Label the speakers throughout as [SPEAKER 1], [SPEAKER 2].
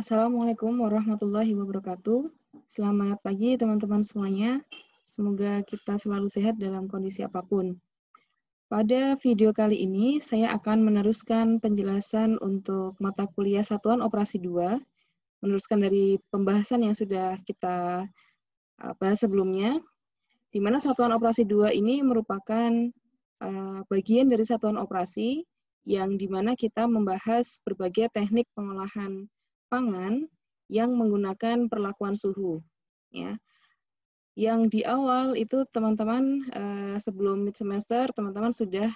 [SPEAKER 1] Assalamualaikum warahmatullahi wabarakatuh. Selamat pagi teman-teman semuanya. Semoga kita selalu sehat dalam kondisi apapun. Pada video kali ini, saya akan meneruskan penjelasan untuk mata kuliah Satuan Operasi 2, meneruskan dari pembahasan yang sudah kita bahas sebelumnya, di mana Satuan Operasi 2 ini merupakan bagian dari Satuan Operasi yang di mana kita membahas berbagai teknik pengolahan pangan yang menggunakan perlakuan suhu. Ya. Yang di awal itu teman-teman sebelum mid semester teman-teman sudah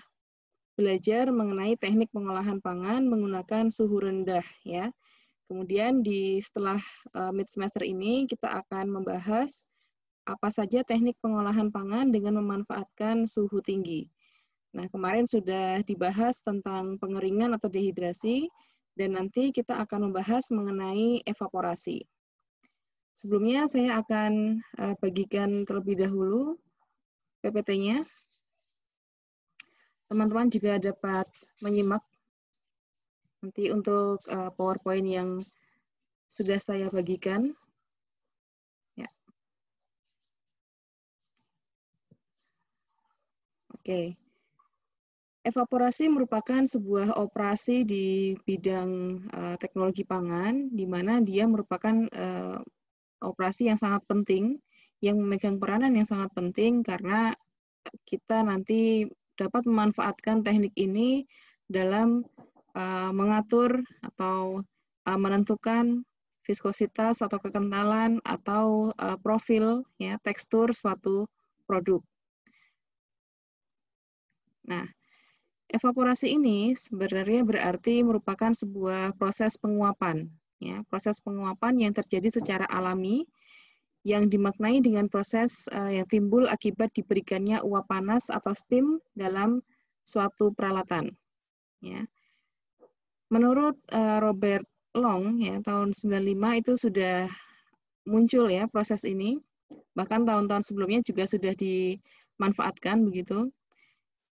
[SPEAKER 1] belajar mengenai teknik pengolahan pangan menggunakan suhu rendah ya. Kemudian setelah mid semester ini kita akan membahas apa saja teknik pengolahan pangan dengan memanfaatkan suhu tinggi. Nah, kemarin sudah dibahas tentang pengeringan atau dehidrasi, dan nanti kita akan membahas mengenai evaporasi. Sebelumnya saya akan bagikan terlebih dahulu PPT-nya. Teman-teman juga dapat menyimak nanti untuk PowerPoint yang sudah saya bagikan. Ya. Oke. Evaporasi merupakan sebuah operasi di bidang teknologi pangan, di mana dia merupakan operasi yang sangat penting, yang memegang peranan yang sangat penting karena kita nanti dapat memanfaatkan teknik ini dalam mengatur atau menentukan viskositas atau kekentalan atau profil ya tekstur suatu produk. Nah, evaporasi ini sebenarnya berarti merupakan sebuah proses penguapan, ya, proses penguapan yang terjadi secara alami, yang dimaknai dengan proses yang timbul akibat diberikannya uap panas atau steam dalam suatu peralatan. Ya. Menurut Robert Long, ya, tahun 95 itu sudah muncul ya proses ini, bahkan tahun-tahun sebelumnya juga sudah dimanfaatkan begitu.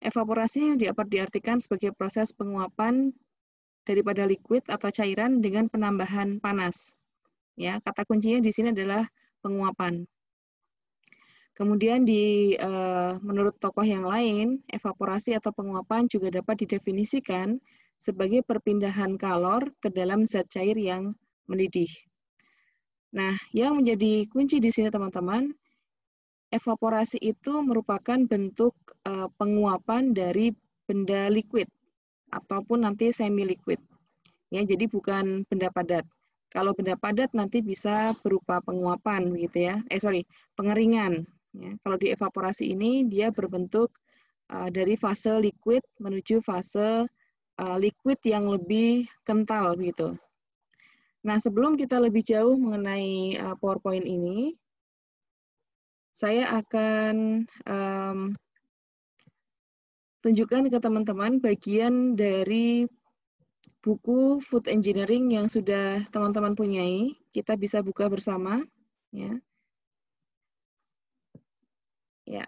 [SPEAKER 1] Evaporasi dapat diartikan sebagai proses penguapan daripada liquid atau cairan dengan penambahan panas. Ya, kata kuncinya di sini adalah penguapan. Kemudian menurut tokoh yang lain, evaporasi atau penguapan juga dapat didefinisikan sebagai perpindahan kalor ke dalam zat cair yang mendidih. Nah, yang menjadi kunci di sini teman-teman, evaporasi itu merupakan bentuk penguapan dari benda liquid ataupun nanti semi liquid. Ya, jadi bukan benda padat. Kalau benda padat nanti bisa berupa penguapan gitu ya. Pengeringan. Ya, kalau di evaporasi ini dia berbentuk dari fase liquid menuju fase liquid yang lebih kental gitu. Nah, sebelum kita lebih jauh mengenai PowerPoint ini, saya akan tunjukkan ke teman-teman bagian dari buku Food Engineering yang sudah teman-teman punyai. Kita bisa buka bersama. Ya. Ya.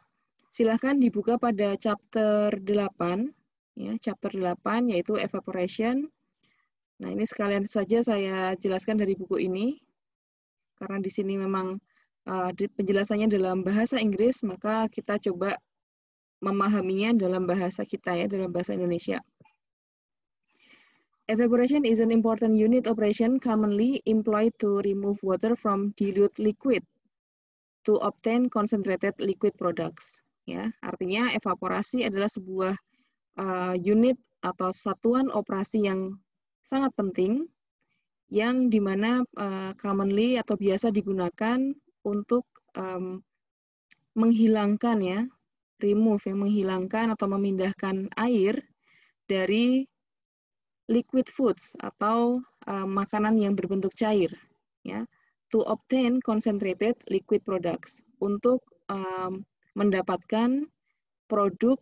[SPEAKER 1] Silahkan dibuka pada chapter 8. Ya, chapter 8 yaitu evaporation. Nah, ini sekalian saja saya jelaskan dari buku ini. Karena di sini memang penjelasannya dalam bahasa Inggris, maka kita coba memahaminya dalam bahasa kita ya, dalam bahasa Indonesia. Evaporation is an important unit operation commonly employed to remove water from dilute liquid to obtain concentrated liquid products. Ya, artinya evaporasi adalah sebuah unit atau satuan operasi yang sangat penting yang dimana commonly atau biasa digunakan untuk menghilangkan ya, menghilangkan atau memindahkan air dari liquid foods atau makanan yang berbentuk cair, ya, to obtain concentrated liquid products, untuk mendapatkan produk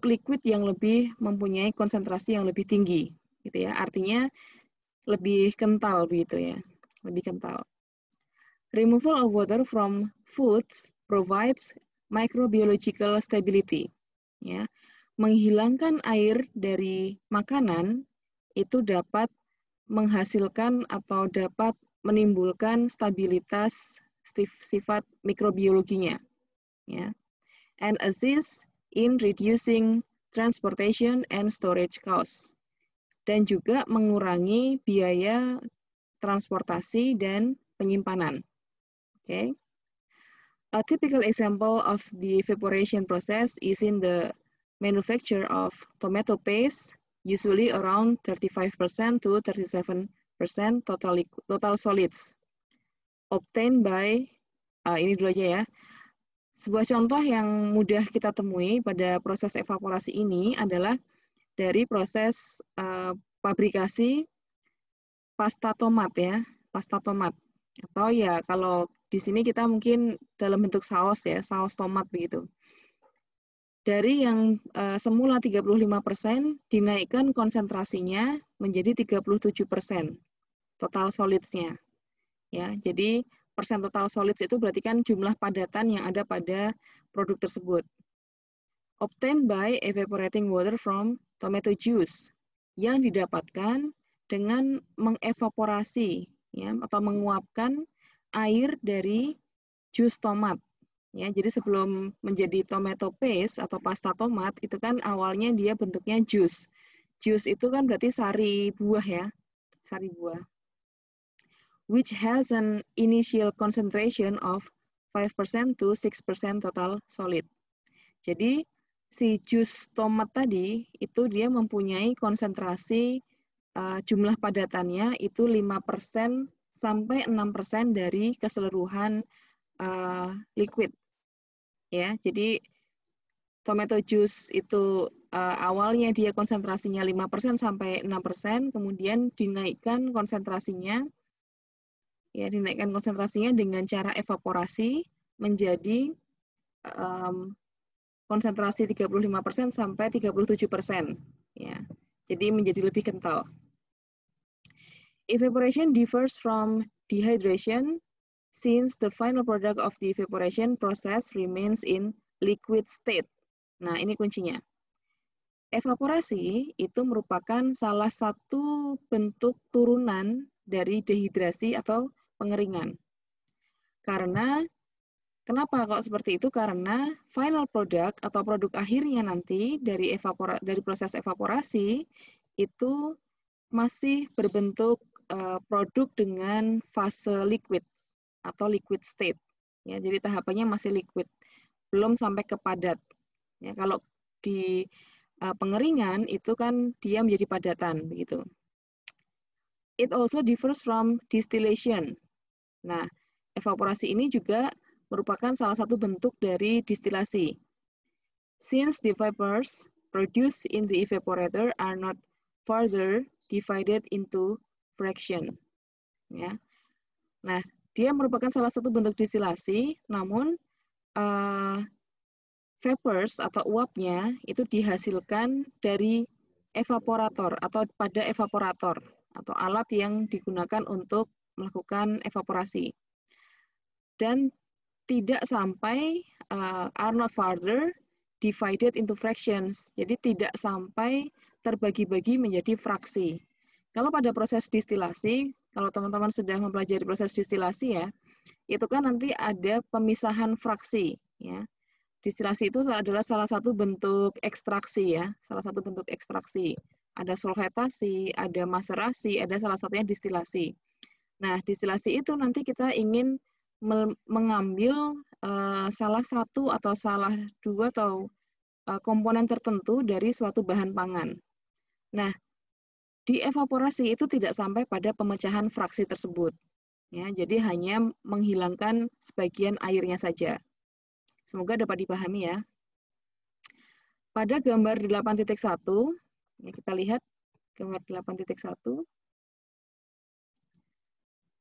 [SPEAKER 1] liquid yang lebih mempunyai konsentrasi yang lebih tinggi, gitu ya. Artinya lebih kental begitu ya, lebih kental. Removal of water from foods provides microbiological stability. Ya, menghilangkan air dari makanan itu dapat menghasilkan atau dapat menimbulkan stabilitas sifat mikrobiologinya, ya. And assist in reducing transportation and storage costs. Dan juga mengurangi biaya transportasi dan penyimpanan. Okay. A typical example of the evaporation process is in the manufacture of tomato paste, usually around 35% to 37% total solids obtained by, ini dulu aja ya. Sebuah contoh yang mudah kita temui pada proses evaporasi ini adalah dari proses pabrikasi pasta tomat ya, pasta tomat. Atau ya kalau di sini kita mungkin dalam bentuk saus ya, saus tomat begitu. Dari yang semula 35% dinaikkan konsentrasinya menjadi 37% total solids-nya. Ya, jadi persen total solids itu berarti kan jumlah padatan yang ada pada produk tersebut. Obtained by evaporating water from tomato juice, yang didapatkan dengan mengevaporasi ya, atau menguapkan air dari jus tomat. Ya, jadi sebelum menjadi tomato paste atau pasta tomat itu kan awalnya dia bentuknya jus. Jus itu kan berarti sari buah ya, sari buah. Which has an initial concentration of 5% to 6% total solid. Jadi si jus tomat tadi itu dia mempunyai konsentrasi jumlah padatannya itu 5% sampai 6% dari keseluruhan liquid. Ya, jadi tomato juice itu awalnya dia konsentrasinya 5% sampai 6%, kemudian dinaikkan konsentrasinya dengan cara evaporasi menjadi konsentrasi 35% sampai 37%. Ya. Jadi menjadi lebih kental. Evaporation differs from dehydration since the final product of the evaporation process remains in liquid state. Nah, ini kuncinya. Evaporasi itu merupakan salah satu bentuk turunan dari dehidrasi atau pengeringan. Karena kenapa kok seperti itu? Karena final product atau produk akhirnya nanti dari proses evaporasi itu masih berbentuk produk dengan fase liquid atau liquid state. Ya, jadi tahapannya masih liquid, belum sampai ke padat. Ya, kalau di pengeringan itu kan dia menjadi padatan begitu. It also differs from distillation. Nah, evaporasi ini juga merupakan salah satu bentuk dari distilasi. Since the vapors produced in the evaporator are not further divided into fraction. Ya. Nah, dia merupakan salah satu bentuk distilasi, namun vapors atau uapnya itu dihasilkan dari evaporator atau pada evaporator atau alat yang digunakan untuk melakukan evaporasi. Dan tidak sampai are not further divided into fractions. Jadi tidak sampai terbagi-bagi menjadi fraksi. Kalau pada proses distilasi, kalau teman-teman sudah mempelajari proses distilasi ya, itu kan nanti ada pemisahan fraksi ya. Distilasi itu adalah salah satu bentuk ekstraksi ya, salah satu bentuk ekstraksi. Ada solvetasi, ada maserasi, ada salah satunya distilasi. Nah, distilasi itu nanti kita ingin mengambil salah satu atau salah dua atau komponen tertentu dari suatu bahan pangan. Nah, di evaporasi itu tidak sampai pada pemecahan fraksi tersebut. Ya, jadi hanya menghilangkan sebagian airnya saja. Semoga dapat dipahami ya. Pada gambar 8.1, ya kita lihat gambar 8.1.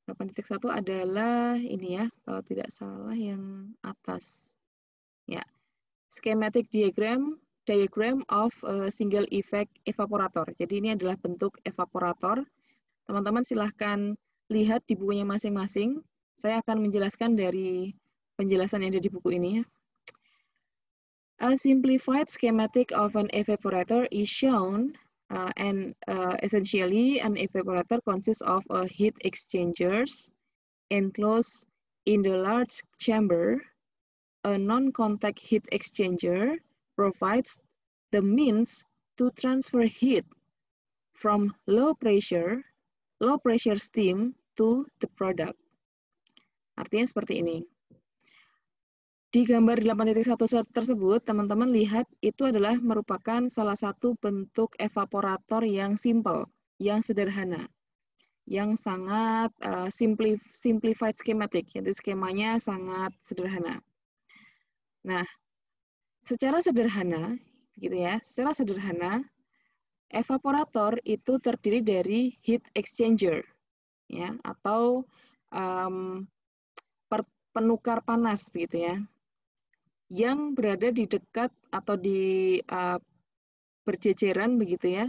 [SPEAKER 1] 8.1 adalah ini ya, kalau tidak salah yang atas. Ya. Schematic diagram of single effect evaporator. Jadi ini adalah bentuk evaporator. Teman-teman silahkan lihat di bukunya masing-masing. Saya akan menjelaskan dari penjelasan yang ada di buku ini. A simplified schematic of an evaporator is shown Essentially, an evaporator consists of a heat exchangers enclosed in the large chamber. A non-contact heat exchanger provides the means to transfer heat from low pressure steam to the product. Artinya seperti ini. Di gambar 8.1 tersebut, teman-teman lihat itu adalah merupakan salah satu bentuk evaporator yang simple, yang sederhana, yang sangat simplified schematic, jadi skemanya sangat sederhana. Nah, secara sederhana, gitu ya, secara sederhana, evaporator itu terdiri dari heat exchanger, ya, atau penukar panas, begitu ya, yang berada di dekat atau di berjejeran, begitu ya,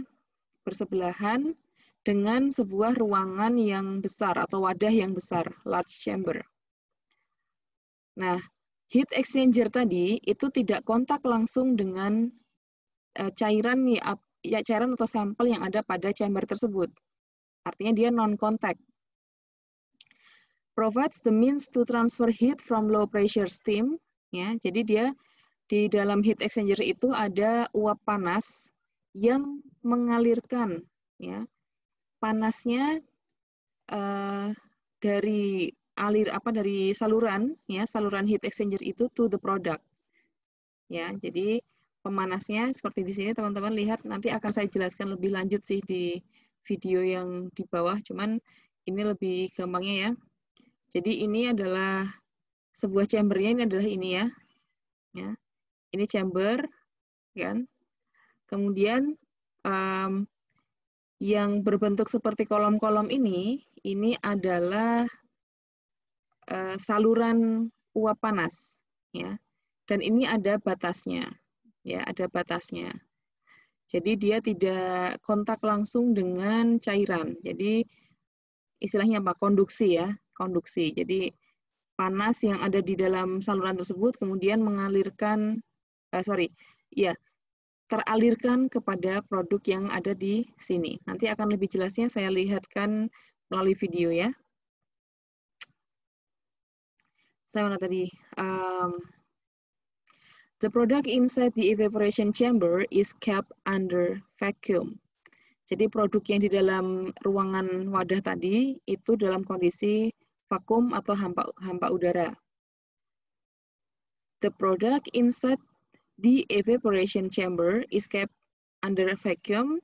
[SPEAKER 1] bersebelahan dengan sebuah ruangan yang besar atau wadah yang besar, large chamber. Nah, heat exchanger tadi itu tidak kontak langsung dengan cairan atau sampel yang ada pada chamber tersebut. Artinya dia non-contact. Provides the means to transfer heat from low pressure steam. Ya, jadi dia di dalam heat exchanger itu ada uap panas yang mengalirkan, ya, panasnya dari saluran, ya, saluran heat exchanger itu to the product. Ya, jadi pemanasnya seperti di sini teman-teman lihat, nanti akan saya jelaskan lebih lanjut sih di video yang di bawah, cuman ini lebih gampangnya ya. Jadi ini adalah sebuah chambernya, ini adalah ini ya. Ya. Ini chamber kan. Kemudian yang berbentuk seperti kolom-kolom ini adalah saluran uap panas ya. Dan ini ada batasnya. Ya, ada batasnya. Jadi dia tidak kontak langsung dengan cairan. Jadi istilahnya apa? Konduksi ya, konduksi. Jadi panas yang ada di dalam saluran tersebut kemudian mengalirkan, teralirkan kepada produk yang ada di sini. Nanti akan lebih jelasnya saya lihatkan melalui video ya. Saya mana tadi? The product inside the evaporation chamber is kept under vacuum. Jadi produk yang di dalam ruangan wadah tadi itu dalam kondisi vakum atau hampa udara. The product inside the evaporation chamber is kept under a vacuum.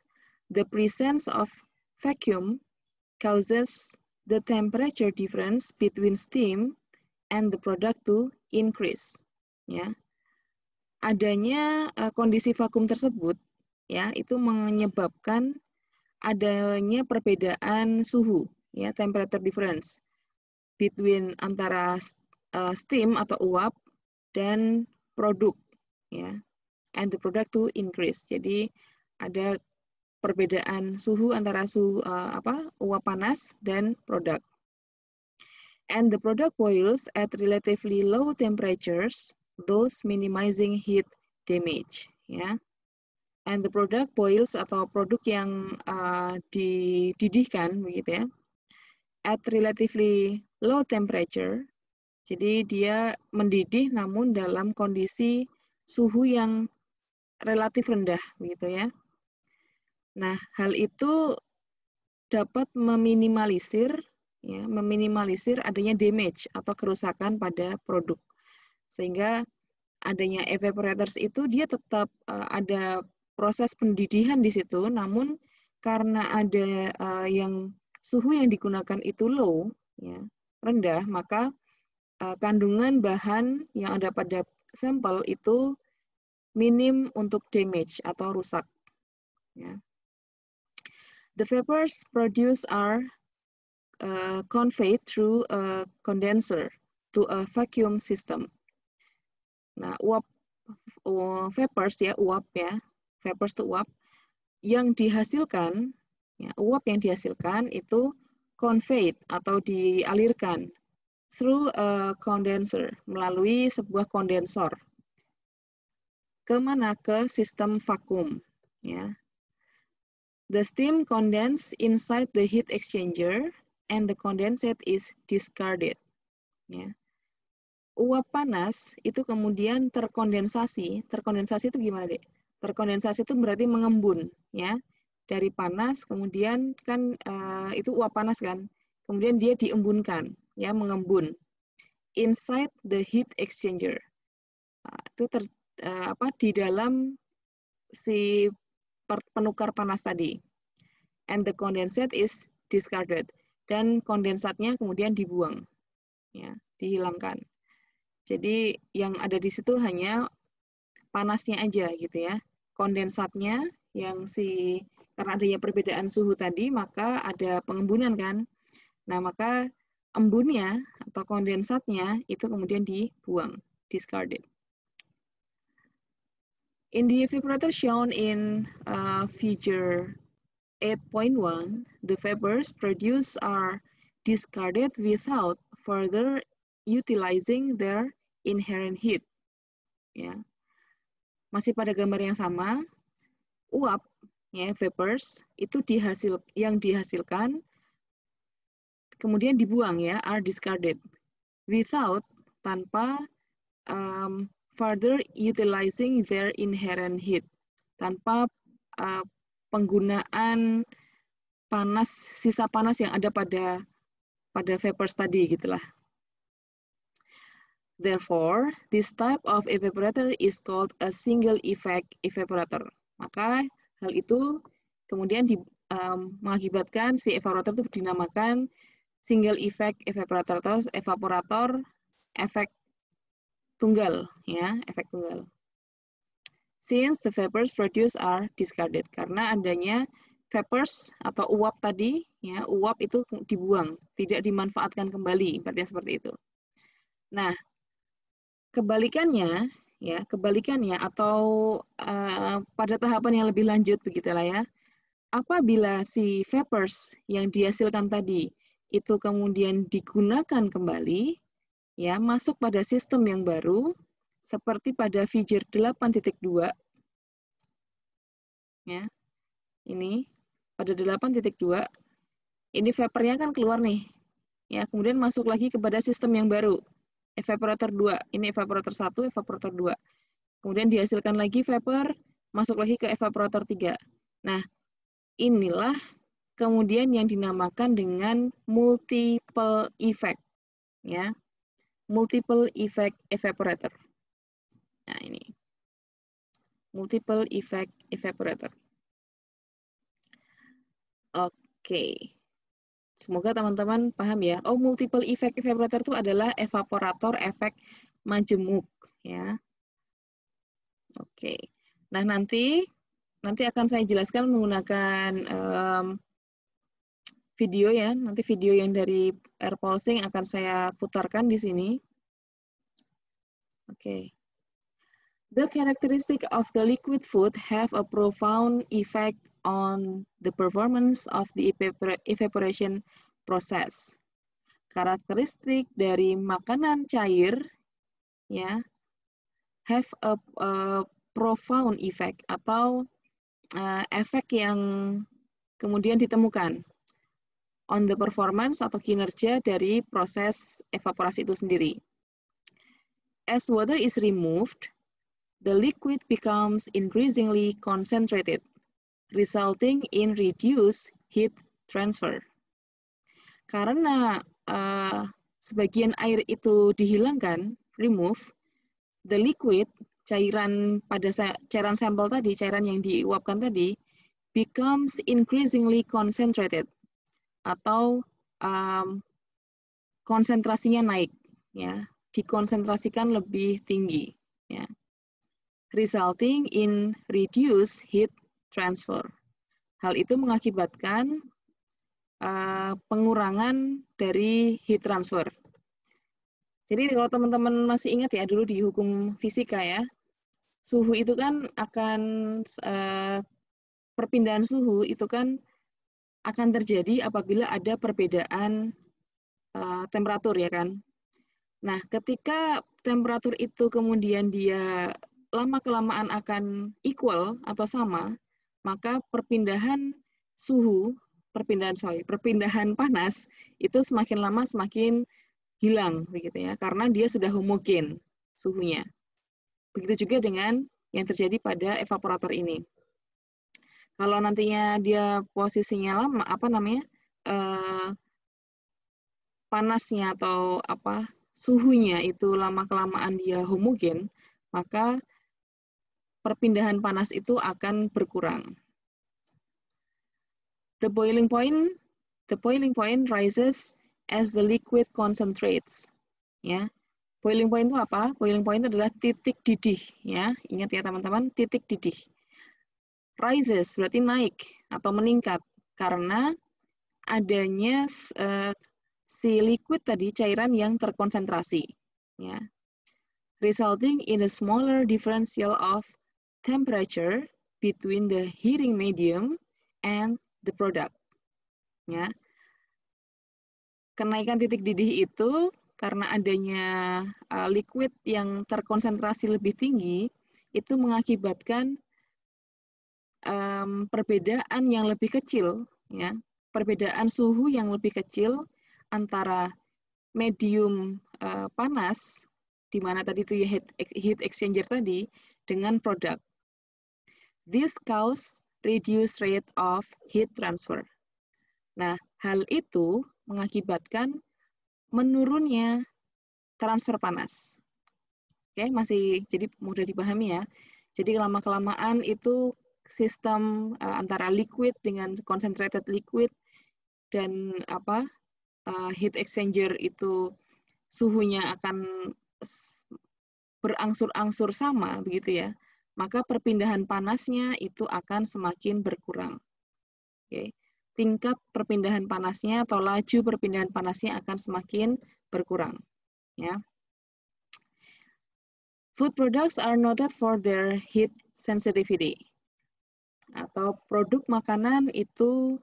[SPEAKER 1] The presence of vacuum causes the temperature difference between steam and the product to increase. Ya, adanya kondisi vakum tersebut, ya, itu menyebabkan adanya perbedaan suhu, ya, temperature difference between antara steam atau uap dan produk, ya, and the product to increase. Jadi ada perbedaan suhu antara uap panas dan produk. And the product boils at relatively low temperatures, thus minimizing heat damage, ya. And the product boils atau produk yang dididihkan begitu ya, at relatively low temperature. Jadi dia mendidih namun dalam kondisi suhu yang relatif rendah begitu ya. Nah, hal itu dapat meminimalisir adanya damage atau kerusakan pada produk. Sehingga adanya evaporators itu dia tetap ada proses pendidihan di situ, namun karena ada suhu yang digunakan itu low, ya, rendah, maka kandungan bahan yang ada pada sampel itu minim untuk damage atau rusak. Ya. The vapors produced are conveyed through a condenser to a vacuum system. Nah, vapors ya, uap ya, vapors itu uap yang dihasilkan, ya, uap yang dihasilkan itu conveyed atau dialirkan through a condenser, melalui sebuah kondensor. Kemana? Ke sistem vakum. Ya. The steam condenses inside the heat exchanger and the condensate is discarded. Ya. Uap panas itu kemudian terkondensasi. Terkondensasi itu gimana, Dek? Terkondensasi itu berarti mengembun, ya. Dari panas kemudian kan itu uap panas kan. Kemudian dia diembunkan, ya, mengembun. Inside the heat exchanger. Nah, itu di dalam si penukar panas tadi. And the condensate is discarded. Dan kondensatnya kemudian dibuang, ya, dihilangkan. Jadi yang ada di situ hanya panasnya aja gitu ya. Kondensatnya yang karena adanya perbedaan suhu tadi maka ada pengembunan kan. Nah, maka embunnya atau kondensatnya itu kemudian dibuang, discarded. In the evaporator shown in figure 8.1, the vapors produced are discarded without further utilizing their inherent heat. Ya. Masih pada gambar yang sama, uap, ya, vapors itu yang dihasilkan kemudian dibuang, ya, are discarded without, tanpa further utilizing their inherent heat, tanpa penggunaan sisa panas yang ada pada vapors tadi gitulah. Therefore, this type of evaporator is called a single effect evaporator. Maka hal itu kemudian mengakibatkan si evaporator itu dinamakan single effect evaporator atau evaporator efek tunggal, ya, efek tunggal. Since the vapors produced are discarded, karena adanya vapors atau uap tadi, ya, uap itu dibuang, tidak dimanfaatkan kembali, berarti seperti itu. Nah, kebalikannya atau pada tahapan yang lebih lanjut begitulah ya. Apabila si vapors yang dihasilkan tadi itu kemudian digunakan kembali, ya, masuk pada sistem yang baru seperti pada figure 8.2. Ya. Ini pada 8.2 ini vapornya kan keluar nih. Ya, kemudian masuk lagi kepada sistem yang baru. Evaporator 2. Ini evaporator 1, evaporator 2. Kemudian dihasilkan lagi vapor, masuk lagi ke evaporator 3. Nah, inilah kemudian yang dinamakan dengan multiple effect. Ya. Multiple effect evaporator. Nah, ini. Multiple effect evaporator. Oke. Semoga teman-teman paham ya. Oh, multiple effect evaporator itu adalah evaporator efek majemuk, ya. Oke. Nah, nanti akan saya jelaskan menggunakan video ya. Nanti video yang dari air pulsing akan saya putarkan di sini. Oke. The characteristic of the liquid food have a profound effect on the performance of the evaporation process. Karakteristik dari makanan cair, ya, have a profound effect atau efek yang kemudian ditemukan on the performance atau kinerja dari proses evaporasi itu sendiri. As water is removed, the liquid becomes increasingly concentrated, resulting in reduced heat transfer. Karena sebagian air itu dihilangkan, remove, the liquid, cairan sampel tadi, cairan yang diuapkan tadi, becomes increasingly concentrated, atau konsentrasinya naik, ya, dikonsentrasikan lebih tinggi, ya. Resulting in reduced heat transfer. Hal itu mengakibatkan pengurangan dari heat transfer. Jadi kalau teman-teman masih ingat ya dulu di hukum fisika ya, suhu itu kan akan perpindahan suhu itu kan akan terjadi apabila ada perbedaan temperatur ya kan. Nah, ketika temperatur itu kemudian dia lama-kelamaan akan equal atau sama, maka perpindahan suhu, perpindahan panas itu semakin lama semakin hilang begitu ya, karena dia sudah homogen suhunya. Begitu juga dengan yang terjadi pada evaporator ini. Kalau nantinya dia posisinya lama, panasnya atau suhunya itu lama-kelamaan dia homogen, maka perpindahan panas itu akan berkurang. The boiling point rises as the liquid concentrates. Ya, boiling point itu apa? Boiling point adalah titik didih. Ya, ingat ya teman-teman, titik didih. Rises berarti naik atau meningkat karena adanya si liquid tadi, cairan yang terkonsentrasi. Ya, resulting in a smaller differential of temperature between the heating medium and the product. Ya. Kenaikan titik didih itu karena adanya liquid yang terkonsentrasi lebih tinggi, itu mengakibatkan perbedaan yang lebih kecil, ya, perbedaan suhu yang lebih kecil antara medium panas, di mana tadi itu ya heat exchanger tadi, dengan produk. This cause reduced rate of heat transfer. Nah, hal itu mengakibatkan menurunnya transfer panas. Oke, masih jadi mudah dipahami ya. Jadi lama-kelamaan itu sistem antara liquid dengan concentrated liquid dan heat exchanger itu suhunya akan berangsur-angsur sama begitu ya. Maka perpindahan panasnya itu akan semakin berkurang. Oke. Tingkat perpindahan panasnya atau laju perpindahan panasnya akan semakin berkurang. Ya. Food products are noted for their heat sensitivity. Atau produk makanan itu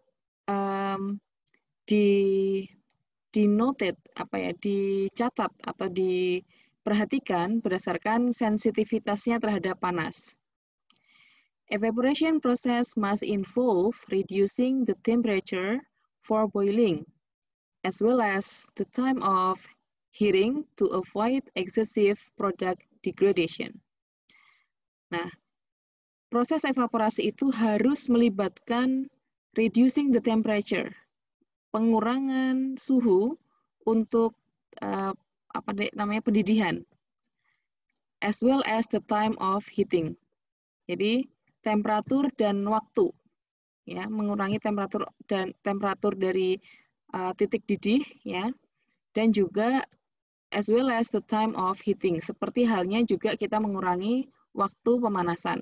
[SPEAKER 1] dicatat atau diperhatikan berdasarkan sensitivitasnya terhadap panas. Evaporation process must involve reducing the temperature for boiling, as well as the time of heating to avoid excessive product degradation. Nah, proses evaporasi itu harus melibatkan reducing the temperature, pengurangan suhu untuk pendidihan, as well as the time of heating. Jadi temperatur dan waktu, ya, mengurangi temperatur dari titik didih, ya, dan juga as well as the time of heating. Seperti halnya juga kita mengurangi waktu pemanasan.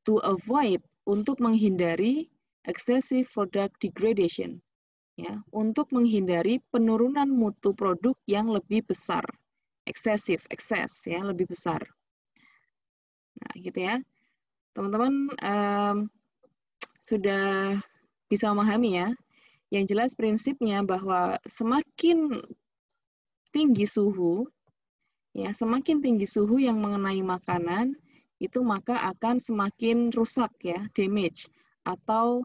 [SPEAKER 1] To avoid, untuk menghindari excessive product degradation. Ya, untuk menghindari penurunan mutu produk yang lebih besar. Excessive, excess, ya, lebih besar. Nah, gitu ya. Teman-teman sudah bisa memahami ya. Yang jelas prinsipnya bahwa semakin tinggi suhu, ya, semakin tinggi suhu yang mengenai makanan, itu maka akan semakin rusak ya, damage atau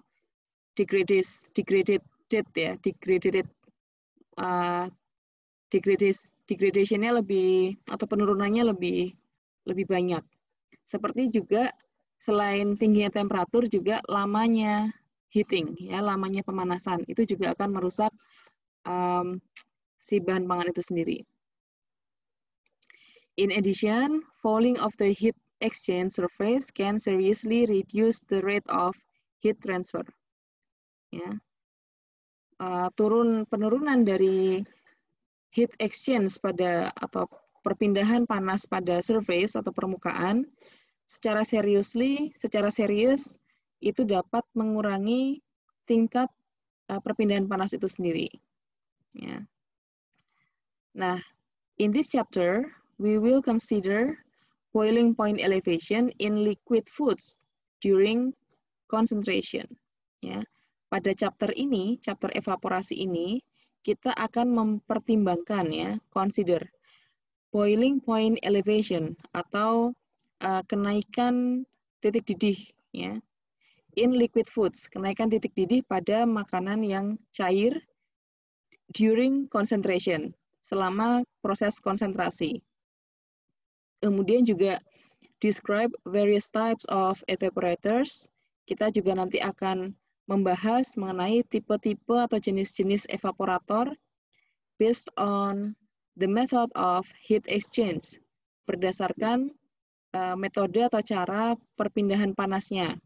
[SPEAKER 1] degradationnya lebih atau penurunannya lebih banyak. Seperti juga selain tingginya temperatur juga lamanya heating, ya, lamanya pemanasan itu juga akan merusak si bahan pangan itu sendiri. In addition, falling of the heat exchange surface can seriously reduce the rate of heat transfer. Ya. Penurunan dari heat exchange atau perpindahan panas pada surface atau permukaan secara serius itu dapat mengurangi tingkat perpindahan panas itu sendiri. Ya. Nah, in this chapter, we will consider boiling point elevation in liquid foods during concentration. Ya. Pada chapter evaporasi ini, kita akan mempertimbangkan ya, consider boiling point elevation atau kenaikan titik didih ya in liquid foods, kenaikan titik didih pada makanan yang cair during concentration, selama proses konsentrasi. Kemudian juga describe various types of evaporators. Kita juga nanti akan membahas mengenai tipe-tipe atau jenis-jenis evaporator based on the method of heat exchange, berdasarkan metode atau cara perpindahan panasnya.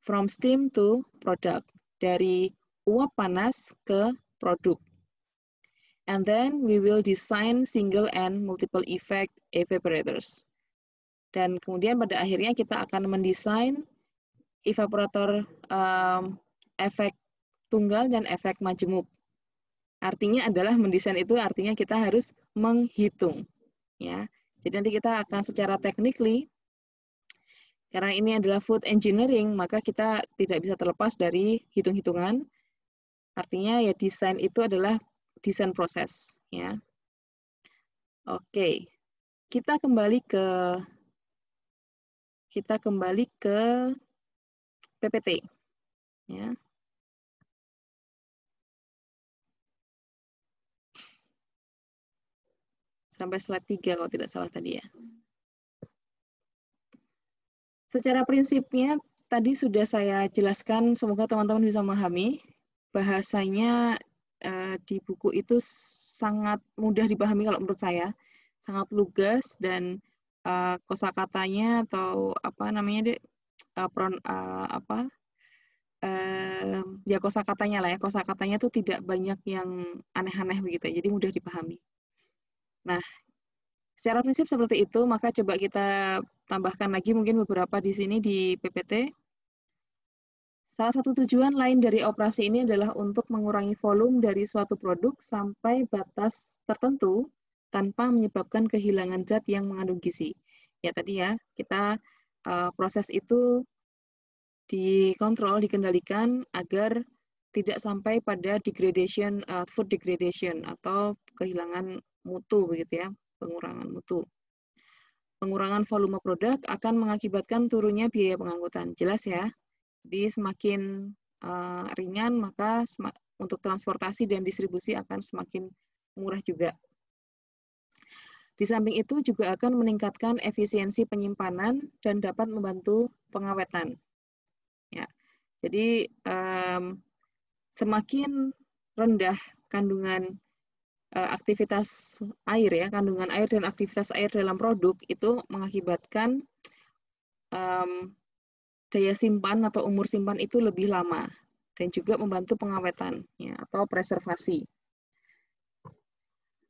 [SPEAKER 1] From steam to product, dari uap panas ke produk. And then we will design single and multiple effect evaporators. Dan kemudian pada akhirnya kita akan mendesain evaporator efek tunggal dan efek majemuk. Artinya adalah mendesain itu artinya kita harus menghitung. Ya. Jadi nanti kita akan secara technically, karena ini adalah food engineering, maka kita tidak bisa terlepas dari hitung-hitungan. Artinya ya desain itu adalah desain proses. Ya. Oke, kita kembali ke PPT. Ya. Sampai slide 3 kalau tidak salah tadi ya. Secara prinsipnya tadi sudah saya jelaskan, semoga teman-teman bisa memahami. Bahasanya di buku itu sangat mudah dipahami kalau menurut saya, sangat lugas dan kosakatanya atau apa namanya ya kosakatanya lah ya, kosakatanya itu tidak banyak yang aneh-aneh begitu, jadi mudah dipahami. Nah, secara prinsip seperti itu, maka coba kita tambahkan lagi mungkin beberapa di sini di PPT. Salah satu tujuan lain dari operasi ini adalah untuk mengurangi volume dari suatu produk sampai batas tertentu tanpa menyebabkan kehilangan zat yang mengandung gizi. Ya tadi ya, kita proses itu dikontrol, dikendalikan agar tidak sampai pada degradation, food degradation atau kehilangan mutu begitu ya, pengurangan mutu. Pengurangan volume produk akan mengakibatkan turunnya biaya pengangkutan. Jelas ya. Jadi semakin ringan, maka untuk transportasi dan distribusi akan semakin murah juga. Di samping itu juga akan meningkatkan efisiensi penyimpanan dan dapat membantu pengawetan. Ya, jadi semakin rendah kandungan aktivitas air ya, kandungan air dan aktivitas air dalam produk itu mengakibatkan daya simpan atau umur simpan itu lebih lama dan juga membantu pengawetan ya, atau preservasi.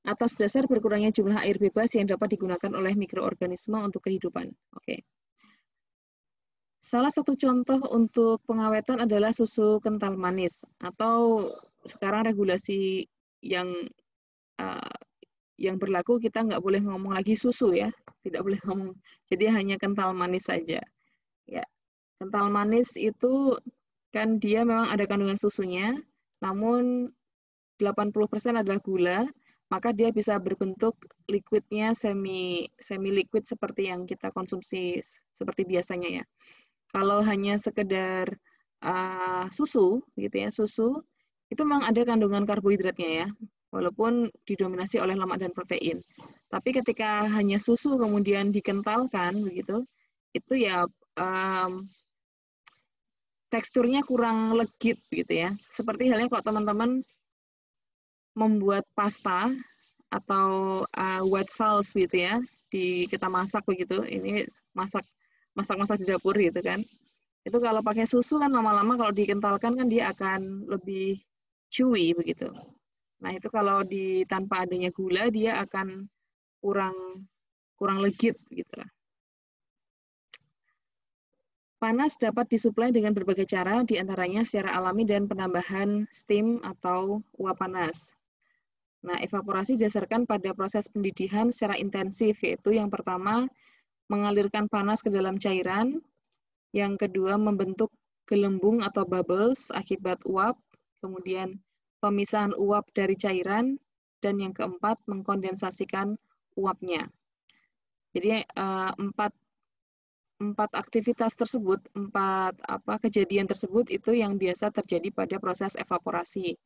[SPEAKER 1] Atas dasar berkurangnya jumlah air bebas yang dapat digunakan oleh mikroorganisme untuk kehidupan. Oke. Salah satu contoh untuk pengawetan adalah susu kental manis atau sekarang regulasi yang berlaku kita nggak boleh ngomong lagi susu ya, tidak boleh ngomong. Jadi hanya kental manis saja. Ya. Kental manis itu kan dia memang ada kandungan susunya, namun 80% adalah gula, maka dia bisa berbentuk liquidnya semi liquid seperti yang kita konsumsi seperti biasanya ya. Kalau hanya sekedar susu gitu ya, susu itu memang ada kandungan karbohidratnya ya, walaupun didominasi oleh lemak dan protein. Tapi ketika hanya susu kemudian dikentalkan begitu, itu ya teksturnya kurang legit gitu ya. Seperti halnya kalau teman-teman membuat pasta atau white sauce gitu ya, kita masak begitu, ini masak di dapur gitu kan. Itu kalau pakai susu kan lama-lama kalau dikentalkan kan dia akan lebih chewy begitu. Nah, itu kalau tanpa adanya gula dia akan kurang legit gitu lah. Panas dapat disuplai dengan berbagai cara, diantaranya secara alami dan penambahan steam atau uap panas. Nah, evaporasi didasarkan pada proses pendidihan secara intensif, yaitu yang pertama, mengalirkan panas ke dalam cairan, yang kedua, membentuk gelembung atau bubbles akibat uap, kemudian pemisahan uap dari cairan, dan yang keempat, mengkondensasikan uapnya. Jadi, 4 aktivitas tersebut, kejadian tersebut itu yang biasa terjadi pada proses evaporasi.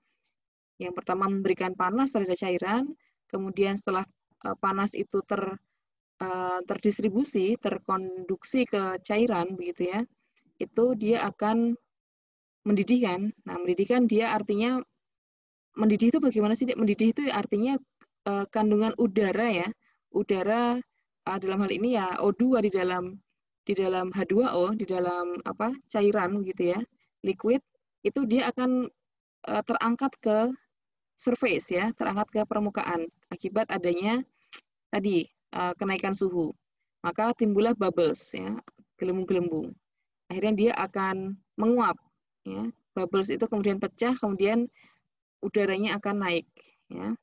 [SPEAKER 1] Yang pertama memberikan panas terhadap cairan, kemudian setelah panas itu terdistribusi, terkonduksi ke cairan begitu ya, itu dia akan mendidih kan. Nah, mendidih kan dia artinya mendidih itu bagaimana sih? Mendidih itu artinya kandungan udara ya. Udara dalam hal ini ya O2 di dalam H2O, di dalam cairan gitu ya, liquid, itu dia akan terangkat ke surface ya, terangkat ke permukaan akibat adanya tadi kenaikan suhu. Maka timbullah bubbles ya, gelembung-gelembung. Akhirnya dia akan menguap ya. Bubbles itu kemudian pecah, kemudian udaranya akan naik ya.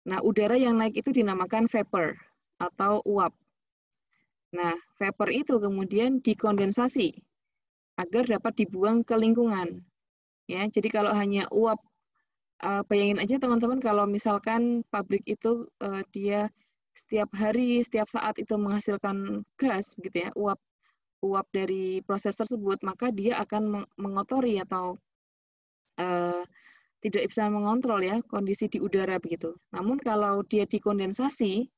[SPEAKER 1] Nah, udara yang naik itu dinamakan vapor atau uap. Nah, vapor itu kemudian dikondensasi agar dapat dibuang ke lingkungan. Ya, jadi kalau hanya uap, bayangin aja teman-teman kalau misalkan pabrik itu dia setiap hari, setiap saat itu menghasilkan gas, gitu ya, uap dari proses tersebut, maka dia akan mengotori atau tidak bisa mengontrol ya kondisi di udara begitu. Namun kalau dia dikondensasi,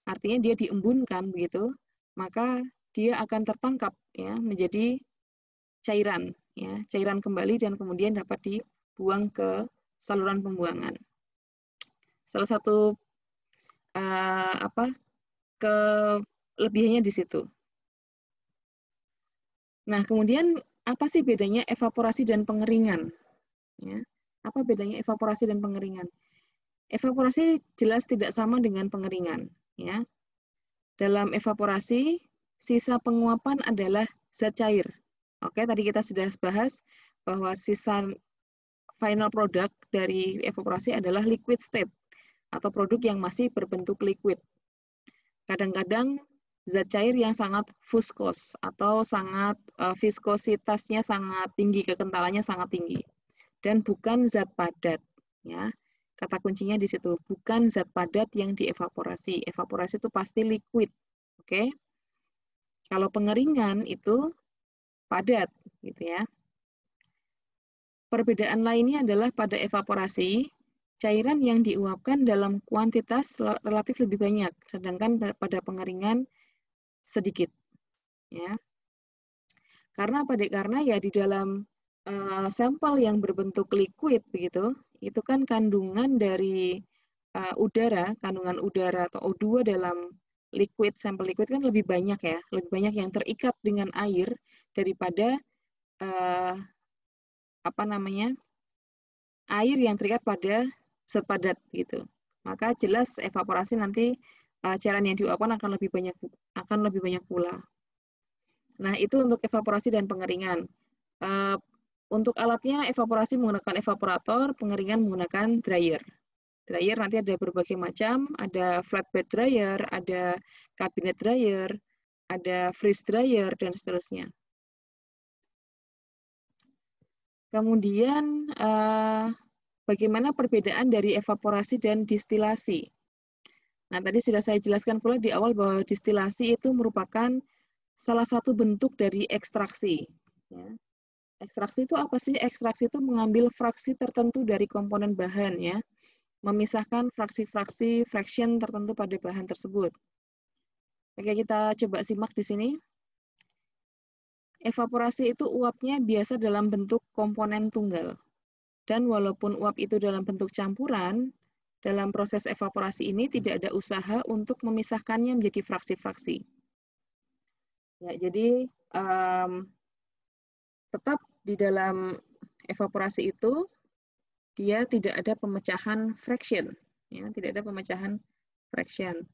[SPEAKER 1] artinya dia diembunkan begitu, maka dia akan tertangkap ya menjadi cairan ya, cairan kembali dan kemudian dapat dibuang ke saluran pembuangan. Salah satu kelebihannya di situ. Nah, kemudian apa sih bedanya evaporasi dan pengeringan? Ya. Apa bedanya evaporasi dan pengeringan? Evaporasi jelas tidak sama dengan pengeringan. Ya. Dalam evaporasi, sisa penguapan adalah zat cair. Oke, tadi kita sudah bahas bahwa sisa final product dari evaporasi adalah liquid state atau produk yang masih berbentuk liquid. Kadang-kadang zat cair yang sangat fuskos atau sangat viskositasnya sangat tinggi, kekentalannya sangat tinggi. Dan bukan zat padat. Ya. Kata kuncinya di situ, bukan zat padat yang dievaporasi. Evaporasi itu pasti liquid. Oke. Kalau pengeringan itu padat, gitu ya. Perbedaan lainnya adalah pada evaporasi, cairan yang diuapkan dalam kuantitas relatif lebih banyak, sedangkan pada pengeringan sedikit. Ya. Karena apa, Dek? Karena ya di dalam sampel yang berbentuk liquid begitu, itu kan kandungan dari kandungan udara atau O2 dalam sampel liquid kan lebih banyak ya, lebih banyak yang terikat dengan air daripada air yang terikat pada zat padat gitu. Maka jelas evaporasi nanti cairan yang diuapkan akan lebih banyak pula. Nah, itu untuk evaporasi dan pengeringan. Untuk alatnya evaporasi menggunakan evaporator, pengeringan menggunakan dryer. Dryer nanti ada berbagai macam, ada flatbed dryer, ada cabinet dryer, ada freeze dryer, dan seterusnya. Kemudian, bagaimana perbedaan dari evaporasi dan distilasi? Nah, tadi sudah saya jelaskan pula di awal bahwa distilasi itu merupakan salah satu bentuk dari ekstraksi. Ya. Ekstraksi itu apa sih? Ekstraksi itu mengambil fraksi tertentu dari komponen bahan, ya, memisahkan fraksi-fraksi fraction tertentu pada bahan tersebut. Oke, kita coba simak di sini. Evaporasi itu uapnya biasa dalam bentuk komponen tunggal. Dan walaupun uap itu dalam bentuk campuran, dalam proses evaporasi ini tidak ada usaha untuk memisahkannya menjadi fraksi-fraksi. Ya, jadi tetap di dalam evaporasi itu dia tidak ada pemecahan fraction, ya, tidak ada pemecahan fraction.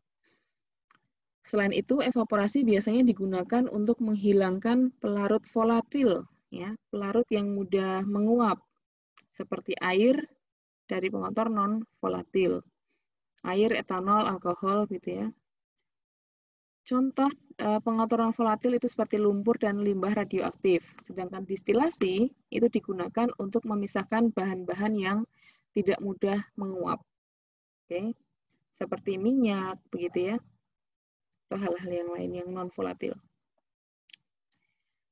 [SPEAKER 1] Selain itu, evaporasi biasanya digunakan untuk menghilangkan pelarut volatil, ya, pelarut yang mudah menguap, seperti air dari pengotor non volatil, air, etanol, alkohol, gitu ya. Contoh pengotoran volatil itu seperti lumpur dan limbah radioaktif. Sedangkan distilasi itu digunakan untuk memisahkan bahan-bahan yang tidak mudah menguap. Oke. Seperti minyak begitu ya. Atau hal-hal yang lain yang non volatil.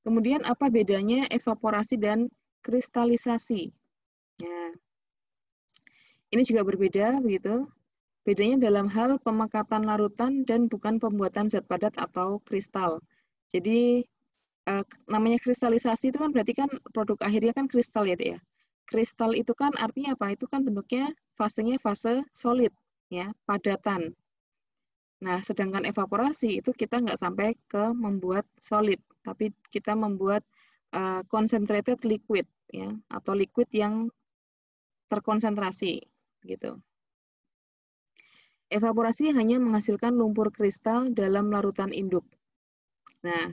[SPEAKER 1] Kemudian apa bedanya evaporasi dan kristalisasi? Nah, ini juga berbeda begitu. Bedanya dalam hal pemekatan larutan dan bukan pembuatan zat padat atau kristal. Jadi namanya kristalisasi itu kan berarti kan produk akhirnya kan kristal ya, Dek ya. Kristal itu kan artinya apa? Itu kan bentuknya fasenya fase solid, ya, padatan. Nah, sedangkan evaporasi itu kita nggak sampai ke membuat solid, tapi kita membuat concentrated liquid, ya, atau liquid yang terkonsentrasi, gitu. Evaporasi hanya menghasilkan lumpur kristal dalam larutan induk. Nah,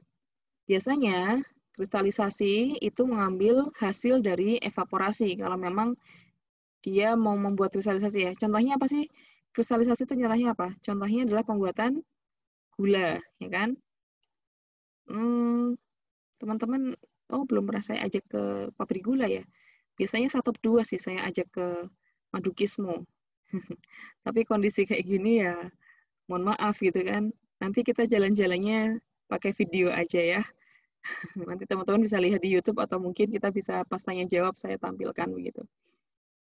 [SPEAKER 1] biasanya kristalisasi itu mengambil hasil dari evaporasi kalau memang dia mau membuat kristalisasi ya. Contohnya apa sih? Kristalisasi itu contohnya apa? Contohnya adalah pembuatan gula, ya kan? Teman-teman, belum pernah saya ajak ke pabrik gula ya. Biasanya 1-2 sih saya ajak ke Madukismo. Tapi kondisi kayak gini ya, mohon maaf gitu kan. Nanti kita jalan-jalannya pakai video aja ya. Nanti teman-teman bisa lihat di YouTube atau mungkin kita bisa pas tanya jawab saya tampilkan begitu.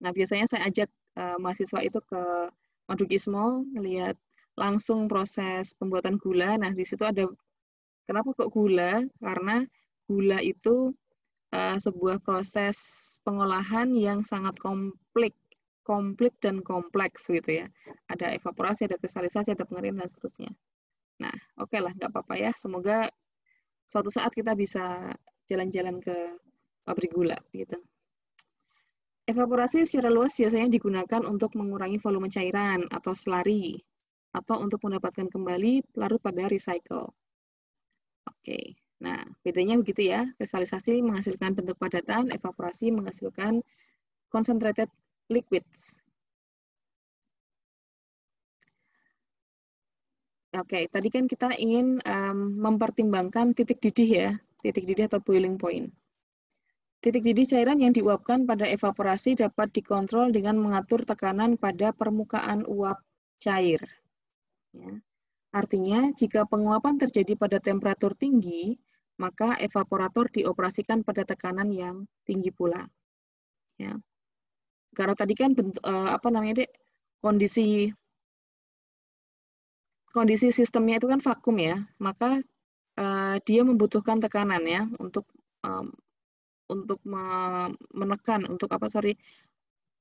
[SPEAKER 1] Nah, biasanya saya ajak mahasiswa itu ke Madukismo ngelihat langsung proses pembuatan gula. Nah, di situ ada kenapa kok gula? Karena gula itu sebuah proses pengolahan yang sangat komplit dan kompleks gitu ya. Ada evaporasi, ada kristalisasi, ada pengeringan dan seterusnya. Nah, oke lah, nggak apa-apa ya. Semoga suatu saat kita bisa jalan-jalan ke pabrik gula gitu. Evaporasi secara luas biasanya digunakan untuk mengurangi volume cairan atau slurry, atau untuk mendapatkan kembali larut pada recycle. Oke, nah bedanya begitu ya. Kristalisasi menghasilkan bentuk padatan, evaporasi menghasilkan concentrated liquids. Oke, tadi kan kita ingin mempertimbangkan titik didih ya, titik didih atau boiling point. Titik didih cairan yang diuapkan pada evaporasi dapat dikontrol dengan mengatur tekanan pada permukaan uap cair. Ya. Artinya, jika penguapan terjadi pada temperatur tinggi, maka evaporator dioperasikan pada tekanan yang tinggi pula. Ya. Karena tadi kan kondisi sistemnya itu kan vakum ya, maka dia membutuhkan tekanan ya untuk menekan,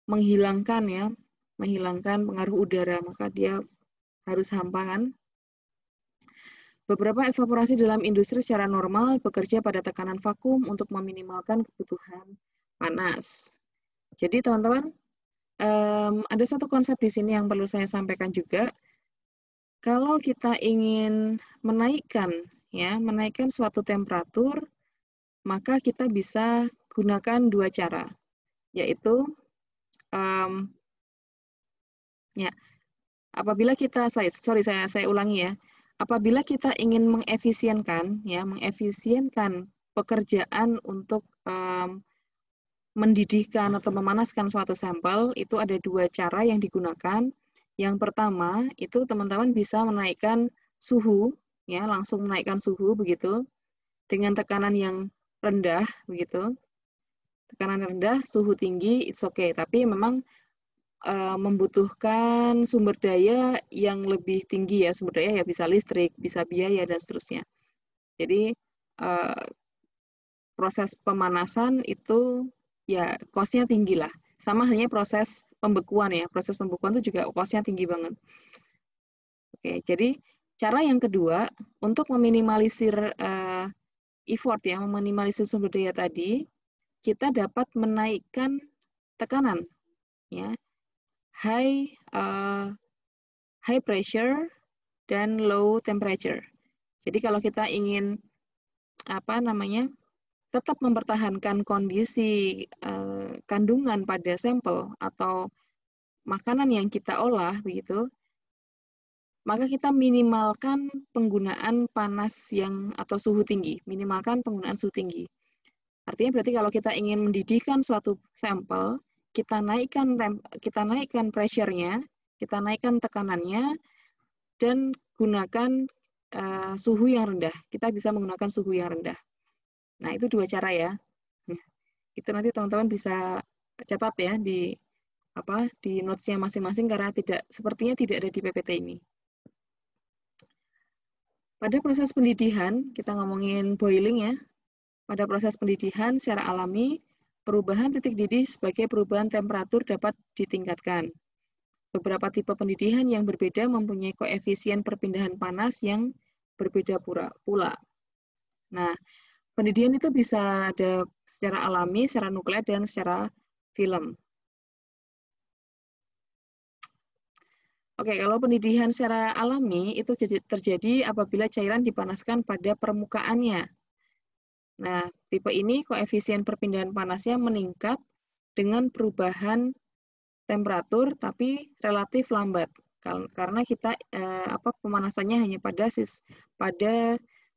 [SPEAKER 1] menghilangkan pengaruh udara, maka dia harus hampa kan. Beberapa evaporasi dalam industri secara normal bekerja pada tekanan vakum untuk meminimalkan kebutuhan panas. Jadi teman-teman, ada satu konsep di sini yang perlu saya sampaikan juga. Kalau kita ingin menaikkan suatu temperatur, maka kita bisa gunakan 2 cara, yaitu apabila kita saya ulangi ya. Apabila kita ingin mengefisienkan pekerjaan untuk mendidihkan atau memanaskan suatu sampel, itu ada 2 cara yang digunakan. Yang pertama, itu teman-teman bisa menaikkan suhu, ya, langsung menaikkan suhu begitu dengan tekanan yang rendah begitu. Tekanan rendah, suhu tinggi, it's okay, tapi memang membutuhkan sumber daya yang lebih tinggi ya, sumber daya ya bisa listrik, bisa biaya dan seterusnya. Jadi proses pemanasan itu ya cost-nya tinggi lah. Sama halnya proses pembekuan ya, proses pembekuan itu juga cost-nya tinggi banget. Oke, jadi cara yang kedua untuk meminimalisir effort ya, meminimalisir sumber daya tadi, kita dapat menaikkan tekanan ya. High pressure dan low temperature. Jadi kalau kita ingin tetap mempertahankan kondisi kandungan pada sampel atau makanan yang kita olah begitu, maka kita minimalkan penggunaan panas atau suhu tinggi, minimalkan penggunaan suhu tinggi. Artinya berarti kalau kita ingin mendidihkan suatu sampel, kita naikkan pressure-nya, kita naikkan tekanannya, dan gunakan suhu yang rendah. Kita bisa menggunakan suhu yang rendah. Nah, itu dua cara ya. Itu nanti teman-teman bisa catat ya di notes-nya masing-masing karena sepertinya tidak ada di PPT ini. Pada proses pendidikan, kita ngomongin boiling ya. Pada proses pendidikan secara alami, perubahan titik didih sebagai perubahan temperatur dapat ditingkatkan. Beberapa tipe pendidikan yang berbeda mempunyai koefisien perpindahan panas yang berbeda pula. Nah, pendidikan itu bisa ada secara alami, secara nukleat, dan secara film. Oke, kalau pendidikan secara alami itu terjadi apabila cairan dipanaskan pada permukaannya. Nah, tipe ini koefisien perpindahan panasnya meningkat dengan perubahan temperatur tapi relatif lambat karena kita pemanasannya hanya pada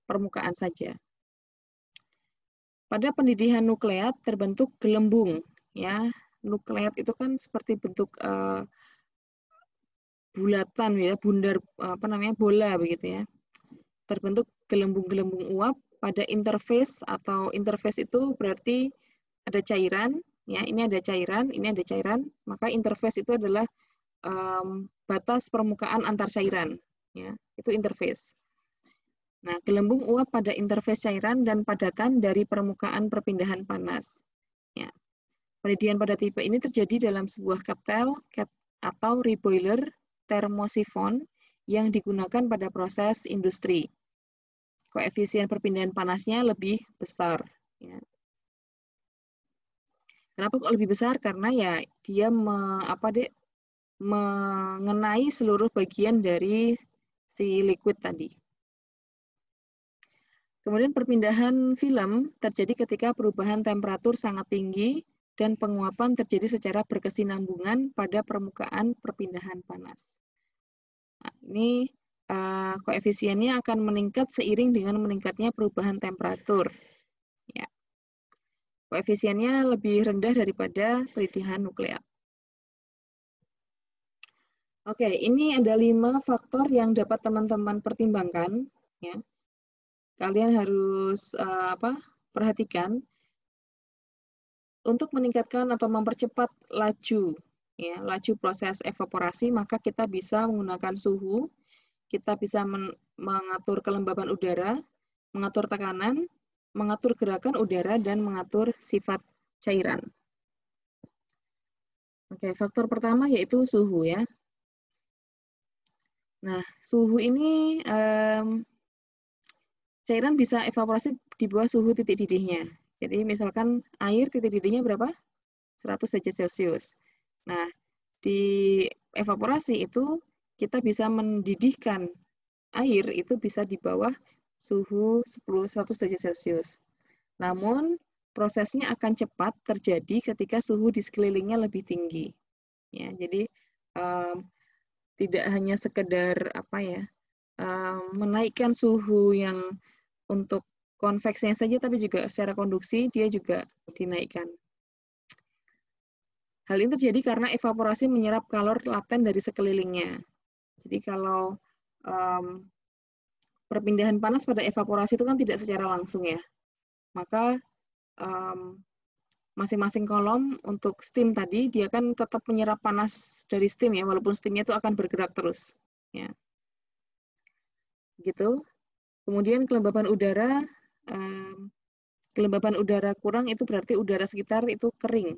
[SPEAKER 1] permukaan saja. Pada pendidikan nukleat terbentuk gelembung ya. Nukleat itu kan seperti bentuk bulatan ya, bundar bola begitu ya. Terbentuk gelembung-gelembung uap pada interface atau interface itu berarti ada cairan ya, ini ada cairan, ini ada cairan, maka interface itu adalah batas permukaan antar cairan ya, itu interface. Nah, gelembung uap pada interface cairan dan padatan dari permukaan perpindahan panas. Ya. Pendidikan pada tipe ini terjadi dalam sebuah ketel atau reboiler termosifon yang digunakan pada proses industri. Koefisien perpindahan panasnya lebih besar. Ya. Kenapa kok lebih besar? Karena ya dia mengenai seluruh bagian dari si liquid tadi. Kemudian perpindahan film terjadi ketika perubahan temperatur sangat tinggi dan penguapan terjadi secara berkesinambungan pada permukaan perpindahan panas. Nah, ini koefisiennya akan meningkat seiring dengan meningkatnya perubahan temperatur. Ya. Koefisiennya lebih rendah daripada pendidikan nukleat. Oke, ini ada 5 faktor yang dapat teman-teman pertimbangkan. Ya. Kalian harus perhatikan untuk meningkatkan atau mempercepat laju proses evaporasi, maka kita bisa menggunakan suhu, kita bisa mengatur kelembaban udara, mengatur tekanan, mengatur gerakan udara, dan mengatur sifat cairan. Oke, faktor pertama yaitu suhu ya. Nah, suhu ini cairan bisa evaporasi di bawah suhu titik didihnya. Jadi misalkan air titik didihnya berapa? 100 derajat Celcius. Nah, di evaporasi itu kita bisa mendidihkan air itu bisa di bawah suhu 100 derajat Celcius. Namun, prosesnya akan cepat terjadi ketika suhu di sekelilingnya lebih tinggi. Ya, jadi tidak hanya sekedar menaikkan suhu yang untuk konveksinya saja, tapi juga secara konduksi dia juga dinaikkan. Hal ini terjadi karena evaporasi menyerap kalor laten dari sekelilingnya. Jadi kalau perpindahan panas pada evaporasi itu kan tidak secara langsung ya. Maka masing-masing kolom untuk steam tadi, dia kan tetap menyerap panas dari steam ya, walaupun steamnya itu akan bergerak terus. Ya. Gitu. Kemudian kelembaban udara kurang itu berarti udara sekitar itu kering.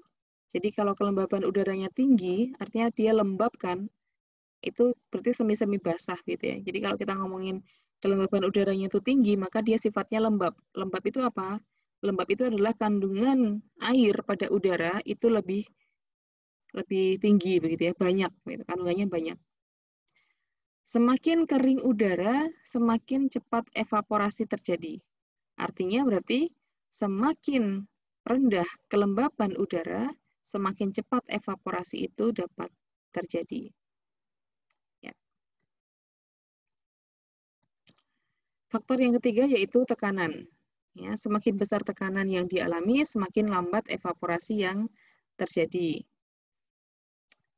[SPEAKER 1] Jadi kalau kelembaban udaranya tinggi, artinya dia lembab kan, itu berarti semi-semi basah gitu ya. Jadi kalau kita ngomongin kelembaban udaranya itu tinggi, maka dia sifatnya lembab. Lembab itu apa? Lembab itu adalah kandungan air pada udara itu lebih tinggi begitu ya, banyak gitu, kandungannya banyak. Semakin kering udara, semakin cepat evaporasi terjadi. Artinya berarti semakin rendah kelembaban udara, semakin cepat evaporasi itu dapat terjadi. Ya. Faktor yang ketiga yaitu tekanan. Ya, semakin besar tekanan yang dialami, semakin lambat evaporasi yang terjadi.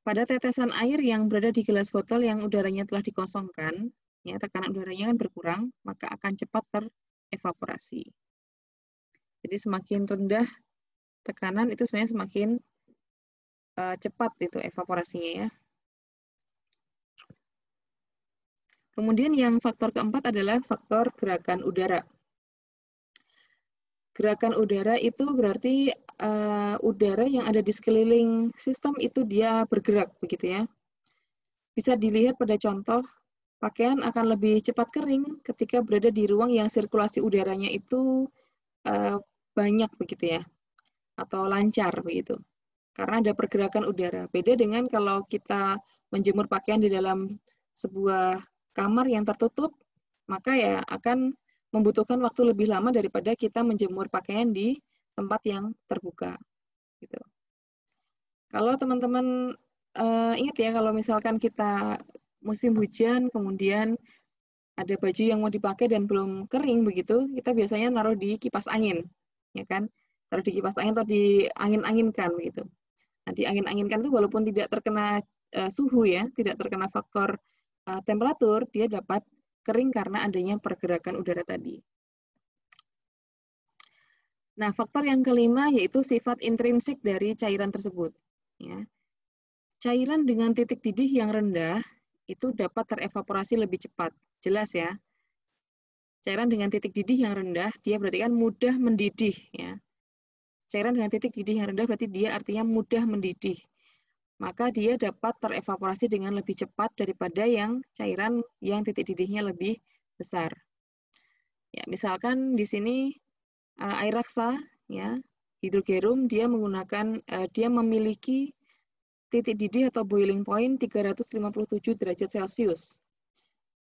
[SPEAKER 1] Pada tetesan air yang berada di gelas botol yang udaranya telah dikosongkan, ya, tekanan udaranya kan berkurang, maka akan cepat terevaporasi. Jadi semakin rendah tekanan itu sebenarnya semakin cepat itu evaporasinya ya. Kemudian yang faktor keempat adalah faktor gerakan udara. Gerakan udara itu berarti udara yang ada di sekeliling sistem itu dia bergerak begitu ya. Bisa dilihat pada contoh, pakaian akan lebih cepat kering ketika berada di ruang yang sirkulasi udaranya itu banyak begitu ya, atau lancar begitu. Karena ada pergerakan udara. Beda dengan kalau kita menjemur pakaian di dalam sebuah kamar yang tertutup, maka ya akan membutuhkan waktu lebih lama daripada kita menjemur pakaian di tempat yang terbuka. Gitu. Kalau teman-teman ingat ya, kalau misalkan kita musim hujan, kemudian ada baju yang mau dipakai dan belum kering begitu, kita biasanya naruh di kipas angin, ya kan? Taruh di kipas angin atau di angin-anginkan begitu. Nah, di angin-anginkan itu walaupun tidak terkena suhu ya, tidak terkena faktor temperatur, dia dapat kering karena adanya pergerakan udara tadi. Nah, faktor yang kelima yaitu sifat intrinsik dari cairan tersebut. Ya. Cairan dengan titik didih yang rendah itu dapat terevaporasi lebih cepat. Jelas ya. Cairan dengan titik didih yang rendah, dia berarti kan mudah mendidih. Ya. Cairan dengan titik didih yang rendah berarti dia artinya mudah mendidih. Maka dia dapat terevaporasi dengan lebih cepat daripada yang cairan yang titik didihnya lebih besar. Ya, misalkan di sini air raksa, ya, hidrogerum, dia menggunakan, dia memiliki titik didih atau boiling point 357 derajat Celcius.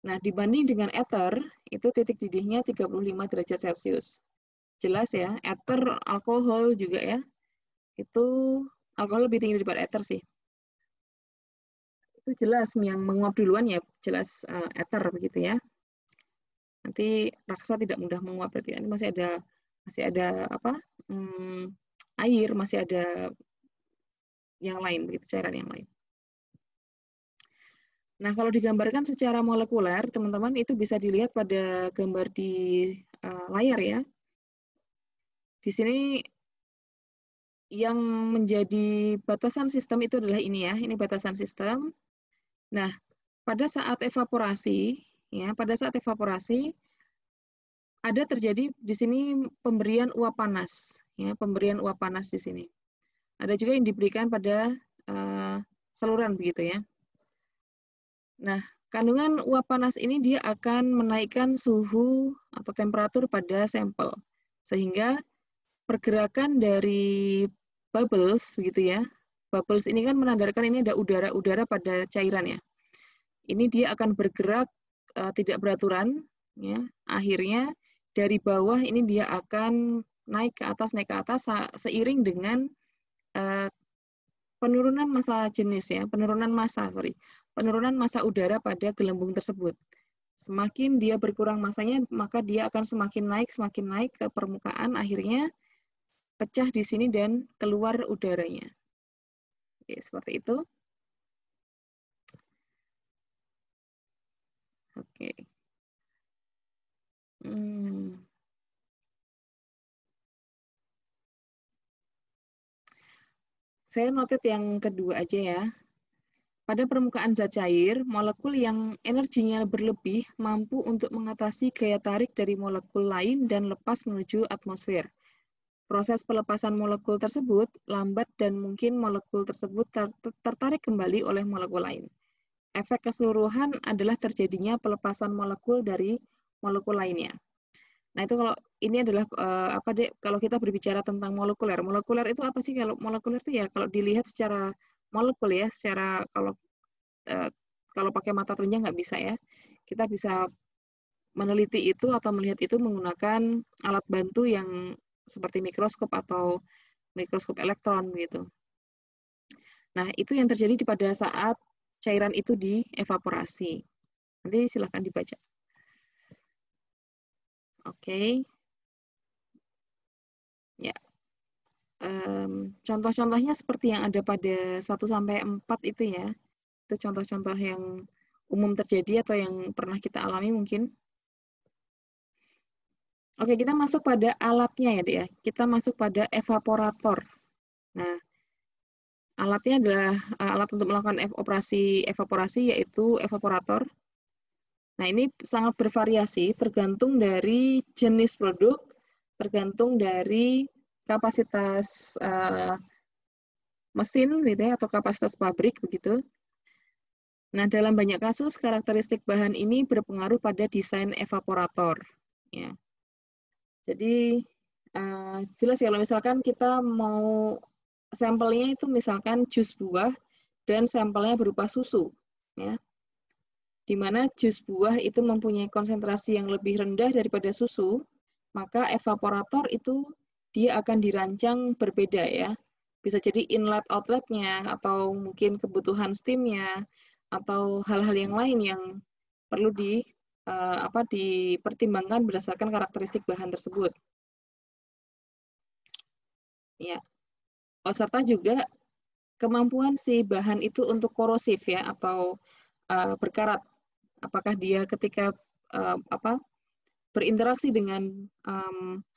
[SPEAKER 1] Nah, dibanding dengan ether, itu titik didihnya 35 derajat Celcius. Jelas ya, ether, alkohol juga ya, itu alkohol lebih tinggi daripada ether sih. Itu jelas yang menguap duluan ya, jelas ether begitu ya. Nanti raksa tidak mudah menguap, berarti masih ada apa? Air, masih ada yang lain begitu, cairan yang lain. Nah, kalau digambarkan secara molekuler, teman-teman itu bisa dilihat pada gambar di layar ya. Di sini yang menjadi batasan sistem itu adalah ini ya, ini batasan sistem. Nah, pada saat evaporasi, ya, pada saat evaporasi ada terjadi di sini pemberian uap panas, ya, pemberian uap panas di sini. Ada juga yang diberikan pada saluran begitu ya. Nah, kandungan uap panas ini dia akan menaikkan suhu atau temperatur pada sampel. Sehingga pergerakan dari bubbles begitu ya. Bubbles ini kan menandakan ini ada udara-udara pada cairan ya. Ini dia akan bergerak tidak beraturan ya. Akhirnya dari bawah ini dia akan naik ke atas seiring dengan penurunan massa jenis ya, penurunan massa udara pada gelembung tersebut. Semakin dia berkurang massanya, maka dia akan semakin naik ke permukaan, akhirnya pecah di sini dan keluar udaranya. Oke, seperti itu. Oke. Saya noted yang kedua aja ya. Pada permukaan zat cair, molekul yang energinya berlebih mampu untuk mengatasi gaya tarik dari molekul lain dan lepas menuju atmosfer. Proses pelepasan molekul tersebut lambat dan mungkin molekul tersebut tertarik kembali oleh molekul lain. Efek keseluruhan adalah terjadinya pelepasan molekul dari molekul lainnya. Nah, itu kalau ini adalah kalau kita berbicara tentang molekuler. Molekuler itu apa sih? Kalau molekuler itu ya kalau dilihat secara molekul ya, secara kalau pakai mata telanjang nggak bisa ya. Kita bisa meneliti itu atau melihat itu menggunakan alat bantu yang seperti mikroskop atau mikroskop elektron begitu. Nah, itu yang terjadi pada saat cairan itu dievaporasi. Nanti silakan dibaca. Oke. Ya. Contoh-contohnya seperti yang ada pada 1-4 itu ya. Itu contoh-contoh yang umum terjadi atau yang pernah kita alami mungkin. Oke, kita masuk pada alatnya ya, Dek ya. Kita masuk pada evaporator. Nah, alatnya adalah alat untuk melakukan operasi evaporasi, yaitu evaporator. Nah, ini sangat bervariasi tergantung dari jenis produk, tergantung dari kapasitas mesin gitu ya, atau kapasitas pabrik begitu. Nah, dalam banyak kasus karakteristik bahan ini berpengaruh pada desain evaporator. Ya. Jadi jelas ya, kalau misalkan kita mau sampelnya itu misalkan jus buah dan sampelnya berupa susu, ya, di mana jus buah itu mempunyai konsentrasi yang lebih rendah daripada susu, maka evaporator itu dia akan dirancang berbeda ya. Bisa jadi inlet outletnya atau mungkin kebutuhan steamnya atau hal-hal yang lain yang perlu dipertimbangkan berdasarkan karakteristik bahan tersebut. Ya, serta juga kemampuan si bahan itu untuk korosif ya atau berkarat. Apakah dia ketika berinteraksi dengan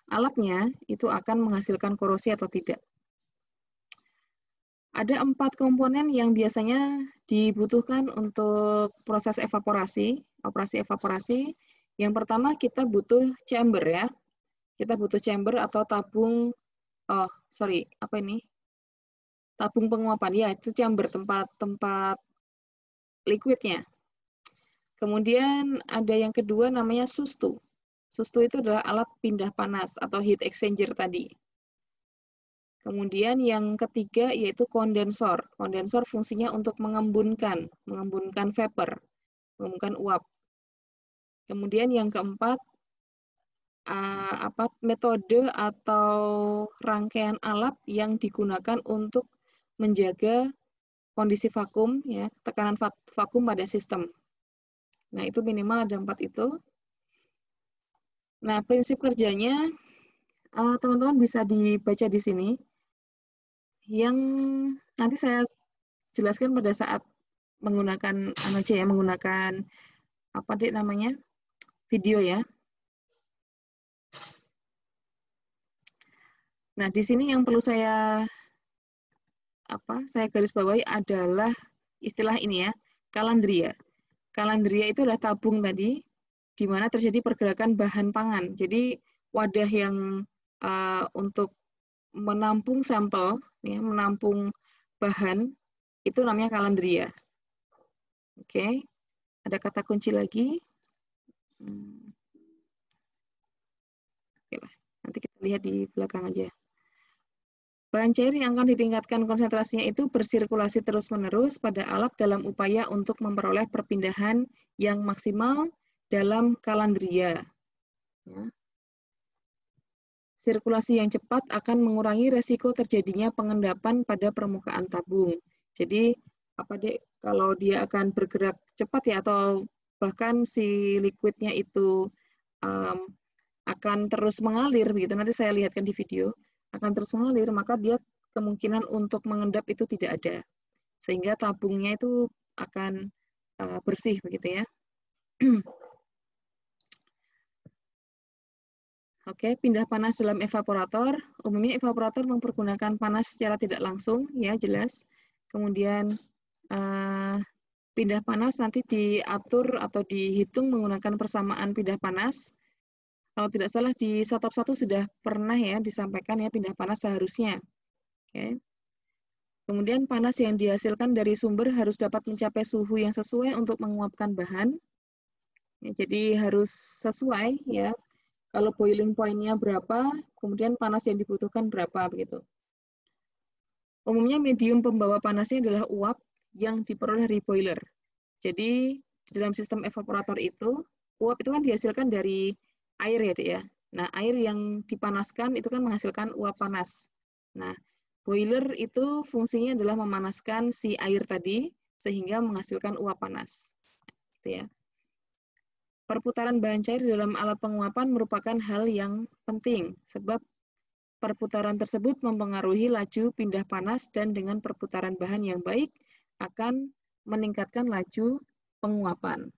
[SPEAKER 1] alatnya itu akan menghasilkan korosi atau tidak. Ada 4 komponen yang biasanya dibutuhkan untuk proses evaporasi, operasi evaporasi. Yang pertama kita butuh chamber ya. Kita butuh chamber atau tabung, tabung penguapan ya, itu chamber tempat liquidnya. Kemudian ada yang kedua namanya sustu. Sustu itu adalah alat pindah panas atau heat exchanger tadi. Kemudian yang ketiga yaitu kondensor. Kondensor fungsinya untuk mengembunkan vapor, mengembunkan uap. Kemudian yang keempat metode atau rangkaian alat yang digunakan untuk menjaga kondisi vakum ya, tekanan vakum pada sistem. Nah, itu minimal ada 4 itu. Nah, prinsip kerjanya teman-teman bisa dibaca di sini. Yang nanti saya jelaskan pada saat menggunakan menggunakan video ya. Nah, di sini yang perlu saya garis bawahi adalah istilah ini ya, kalandria. Kalandria itu adalah tabung tadi, di mana terjadi pergerakan bahan pangan. Jadi wadah yang untuk menampung sampel, ya, menampung bahan, itu namanya kalandria. Oke, ada kata kunci lagi. Oke lah, nanti kita lihat di belakang aja. Bahan cair yang akan ditingkatkan konsentrasinya itu bersirkulasi terus-menerus pada alat dalam upaya untuk memperoleh perpindahan yang maksimal dalam kalandria. Ya. Sirkulasi yang cepat akan mengurangi resiko terjadinya pengendapan pada permukaan tabung. Jadi, kalau dia akan bergerak cepat ya, atau bahkan si liquidnya itu akan terus mengalir, begitu. Nanti saya lihatkan di video, akan terus mengalir, maka dia kemungkinan untuk mengendap itu tidak ada. Sehingga tabungnya itu akan bersih, begitu ya. Oke, pindah panas dalam evaporator. Umumnya evaporator mempergunakan panas secara tidak langsung, ya jelas. Kemudian pindah panas nanti diatur atau dihitung menggunakan persamaan pindah panas. Kalau tidak salah di setop 1 sudah pernah ya disampaikan ya pindah panas seharusnya. Oke. Kemudian panas yang dihasilkan dari sumber harus dapat mencapai suhu yang sesuai untuk menguapkan bahan. Ya, jadi harus sesuai ya. Kalau boiling point-nya berapa, kemudian panas yang dibutuhkan berapa begitu. Umumnya medium pembawa panasnya adalah uap yang diperoleh dari boiler. Jadi di dalam sistem evaporator itu, uap itu kan dihasilkan dari air ya, Dek ya. Nah, air yang dipanaskan itu kan menghasilkan uap panas. Nah, boiler itu fungsinya adalah memanaskan si air tadi sehingga menghasilkan uap panas. Gitu ya. Perputaran bahan cair dalam alat penguapan merupakan hal yang penting sebab perputaran tersebut mempengaruhi laju pindah panas dan dengan perputaran bahan yang baik akan meningkatkan laju penguapan.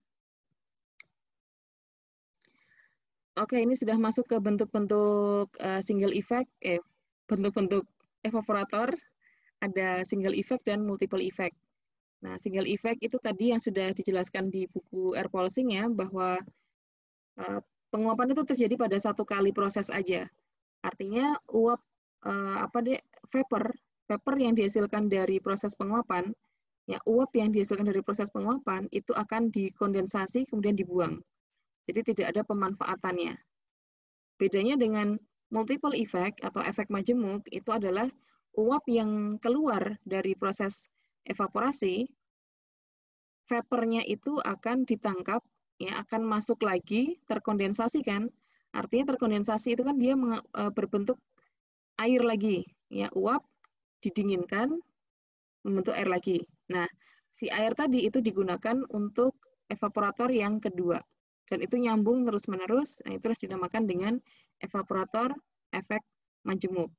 [SPEAKER 1] Oke, ini sudah masuk ke bentuk-bentuk single effect, bentuk-bentuk evaporator. Ada single effect dan multiple effect. Nah, single effect itu tadi yang sudah dijelaskan di buku air polishing ya, bahwa penguapan itu terjadi pada satu kali proses aja. Artinya uap vapor yang dihasilkan dari proses penguapan, ya uap yang dihasilkan dari proses penguapan itu akan dikondensasi kemudian dibuang. Jadi tidak ada pemanfaatannya. Bedanya dengan multiple effect atau efek majemuk itu adalah uap yang keluar dari proses evaporasi, vapornya itu akan ditangkap, ya akan masuk lagi, terkondensasi kan. Artinya terkondensasi itu kan dia berbentuk air lagi, ya uap didinginkan membentuk air lagi. Nah, si air tadi itu digunakan untuk evaporator yang kedua. Dan itu nyambung terus-menerus, nah itulah dinamakan dengan evaporator efek majemuk.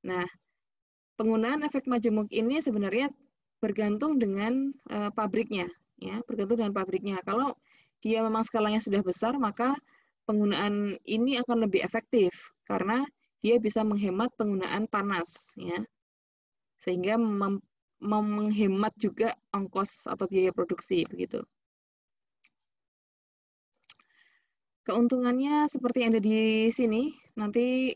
[SPEAKER 1] Nah, penggunaan efek majemuk ini sebenarnya bergantung dengan pabriknya, ya, bergantung dengan pabriknya. Kalau dia memang skalanya sudah besar, maka penggunaan ini akan lebih efektif karena dia bisa menghemat penggunaan panas, ya, sehingga menghemat juga ongkos atau biaya produksi begitu. Keuntungannya seperti yang ada di sini, nanti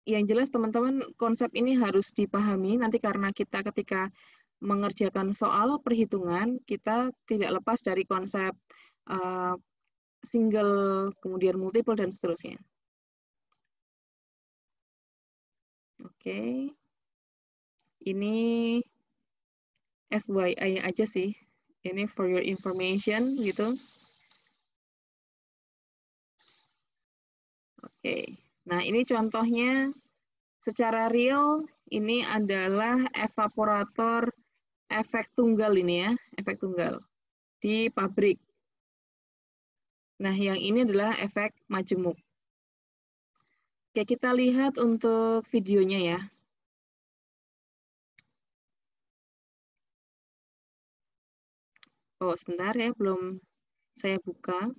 [SPEAKER 1] yang jelas teman-teman konsep ini harus dipahami nanti karena kita ketika mengerjakan soal perhitungan, kita tidak lepas dari konsep single, kemudian multiple, dan seterusnya. Oke. Ini FYI aja sih. Ini for your information gitu. Oke. Nah, ini contohnya secara real ini adalah evaporator efek tunggal ini ya, efek tunggal di pabrik. Nah, yang ini adalah efek majemuk. Oke, kita lihat untuk videonya ya. Oh, sebentar ya, belum saya buka.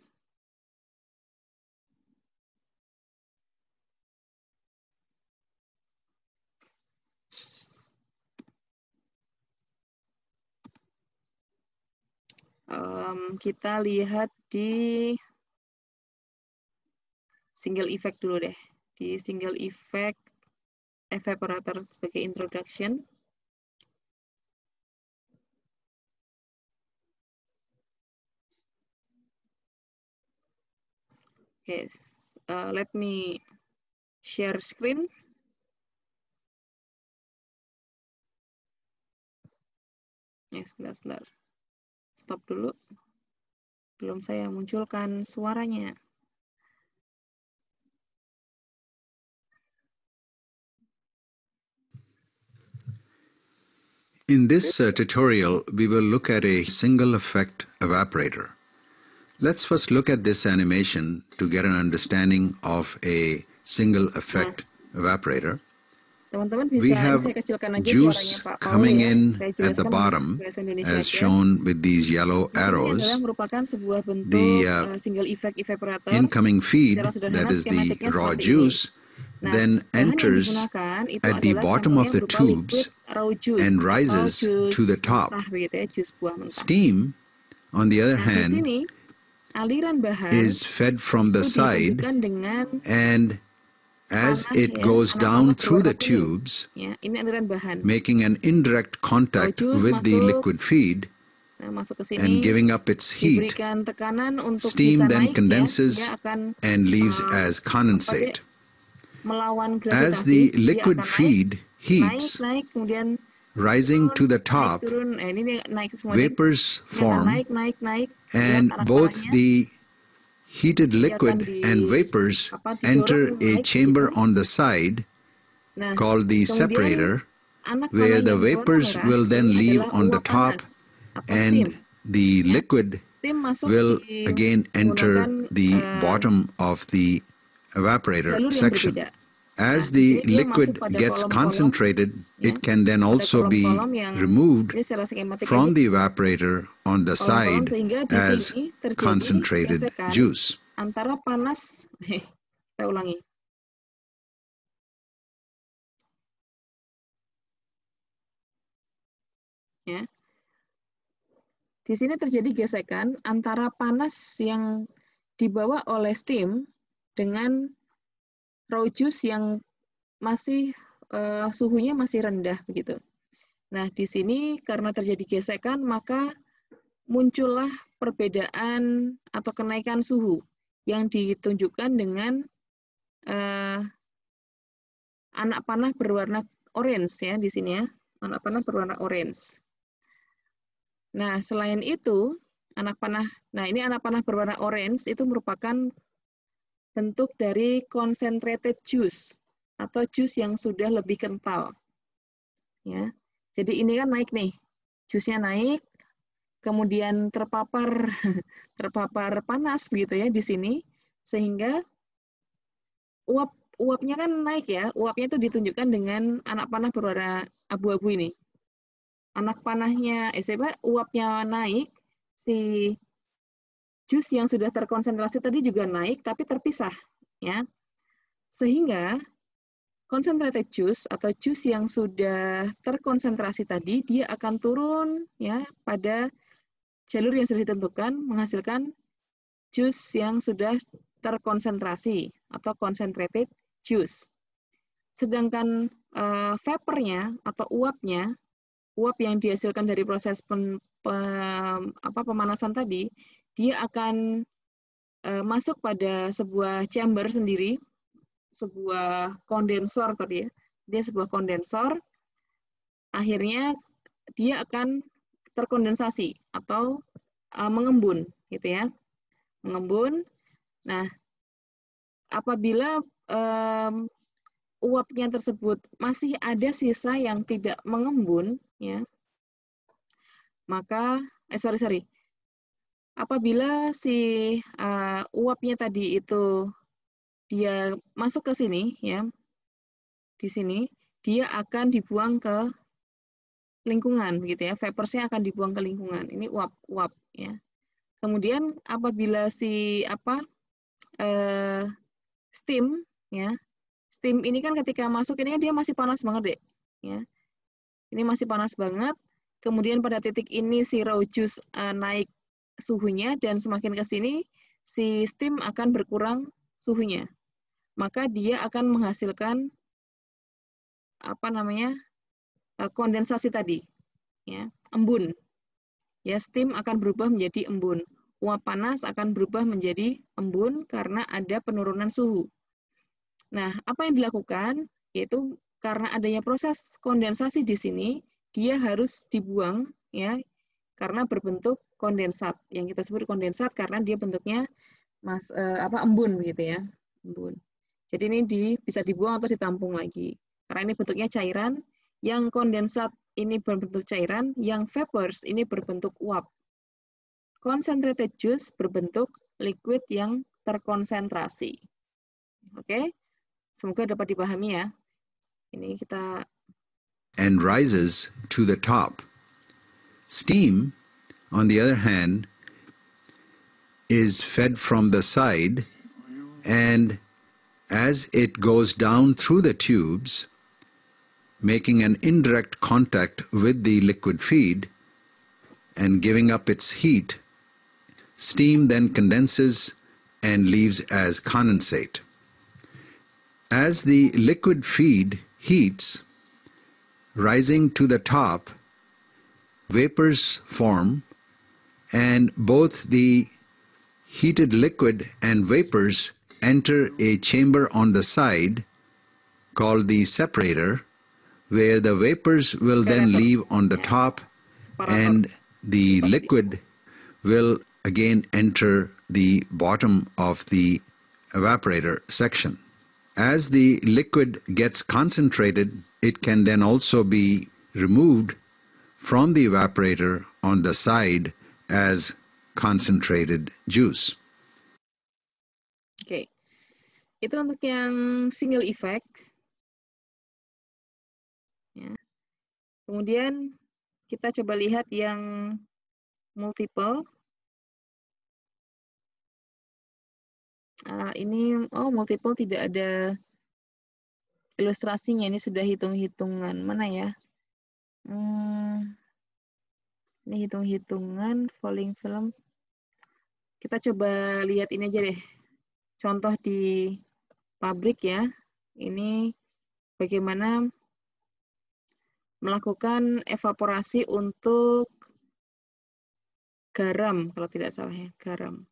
[SPEAKER 1] Kita lihat di single effect dulu deh. Di single effect evaporator sebagai introduction. Okay, let me share screen. Ya, sebentar. Stop dulu. Belum saya munculkan suaranya.
[SPEAKER 2] In this tutorial, we will look at a single effect evaporator. Let's first look at this animation to get an understanding of a single effect evaporator. We have juice coming in at the bottom as shown with these yellow arrows. The incoming feed, that is the raw juice, then enters at the bottom of the tubes and rises to the top. Steam, on the other hand, is fed from the side, and as it goes down through the tubes, making an indirect contact with the liquid feed and giving up its heat, steam then condenses and leaves as condensate. As the liquid feed heats, rising to the top, vapors form, and both the heated liquid and vapors enter a chamber on the side called the separator, where the vapors will then leave on the top and the liquid will again enter the bottom of the evaporator section. As the liquid gets concentrated, it can then also be removed from the evaporator on the side as concentrated juice.
[SPEAKER 1] antara panas, kita ulangi. Ya. Di sini terjadi gesekan antara panas yang dibawa oleh steam dengan raw juice yang masih suhunya masih rendah begitu. Nah, di sini karena terjadi gesekan maka muncullah perbedaan atau kenaikan suhu yang ditunjukkan dengan anak panah berwarna orange ya di sini ya, anak panah berwarna orange. Nah, selain itu, ini anak panah berwarna orange itu merupakan bentuk dari concentrated juice atau jus yang sudah lebih kental. Ya. Jadi ini kan naik nih. Jusnya naik, kemudian terpapar panas begitu ya di sini sehingga uapnya kan naik ya. Uapnya itu ditunjukkan dengan anak panah berwarna abu-abu ini. Anak panahnya, uapnya naik, si jus yang sudah terkonsentrasi tadi juga naik, tapi terpisah, ya. Sehingga concentrated juice atau jus yang sudah terkonsentrasi tadi, dia akan turun, ya, pada jalur yang sudah ditentukan, menghasilkan jus yang sudah terkonsentrasi atau concentrated juice. Sedangkan vapornya atau uapnya, uap yang dihasilkan dari proses pemanasan tadi, dia akan masuk pada sebuah chamber sendiri, sebuah kondensor tadi ya. Dia sebuah kondensor, akhirnya dia akan terkondensasi atau mengembun, gitu ya. Mengembun. Nah, apabila uapnya tersebut masih ada sisa yang tidak mengembun, ya, maka apabila si uapnya tadi itu dia masuk ke sini, ya, di sini dia akan dibuang ke lingkungan, begitu ya. Vaporsnya akan dibuang ke lingkungan. Ini uap, ya. Kemudian apabila si steam, ya, steam ini kan ketika masuk ini kan dia masih panas banget deh, ya. Ini masih panas banget. Kemudian pada titik ini si raw juice naik suhunya dan semakin ke sini si steam akan berkurang suhunya. Maka dia akan menghasilkan kondensasi tadi, ya, embun. Ya, steam akan berubah menjadi embun. Uap panas akan berubah menjadi embun karena ada penurunan suhu. Nah, apa yang dilakukan? Yaitu karena adanya proses kondensasi di sini, dia harus dibuang, ya, karena berbentuk kondensat. Yang kita sebut kondensat karena dia bentuknya embun gitu ya, embun. Jadi ini bisa dibuang atau ditampung lagi. Karena ini bentuknya cairan, yang kondensat ini berbentuk cairan, yang vapors ini berbentuk uap. Concentrated juice berbentuk liquid yang terkonsentrasi. Oke, semoga dapat dipahami ya. Ini kita
[SPEAKER 2] and rises to the top. Steam, on the other hand, is fed from the side, and as it goes down through the tubes, making an indirect contact with the liquid feed and giving up its heat, steam then condenses and leaves as condensate. As the liquid feed heats, rising to the top, vapors form, and both the heated liquid and vapors enter a chamber on the side called the separator, where the vapors will then leave on the top and the liquid will again enter the bottom of the evaporator section. As the liquid gets concentrated, it can then also be removed from the evaporator on the side as concentrated juice.
[SPEAKER 1] Oke. Itu untuk yang single effect. Ya. Kemudian kita coba lihat yang multiple. ini multiple tidak ada ilustrasinya, ini sudah hitung-hitungan. Mana ya? Ini hitung-hitungan falling film. Kita coba lihat ini aja deh. Contoh di pabrik ya. Ini bagaimana melakukan evaporasi untuk garam, kalau tidak salah ya, garam.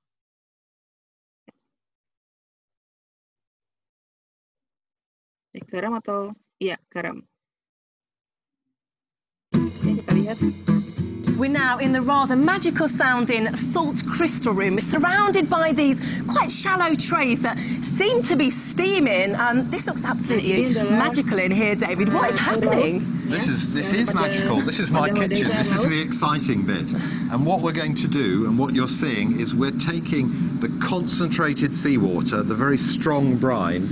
[SPEAKER 1] Garam atau iya, garam. Oke, kita lihat.
[SPEAKER 3] We're now in the rather magical sounding salt crystal room. We're surrounded by these quite shallow trays that seem to be steaming. This looks absolutely magical in here, David. What is happening?
[SPEAKER 4] This is magical. This is my kitchen. This is the exciting bit. And what we're going to do, and what you're seeing, is we're taking the concentrated seawater, the very strong brine,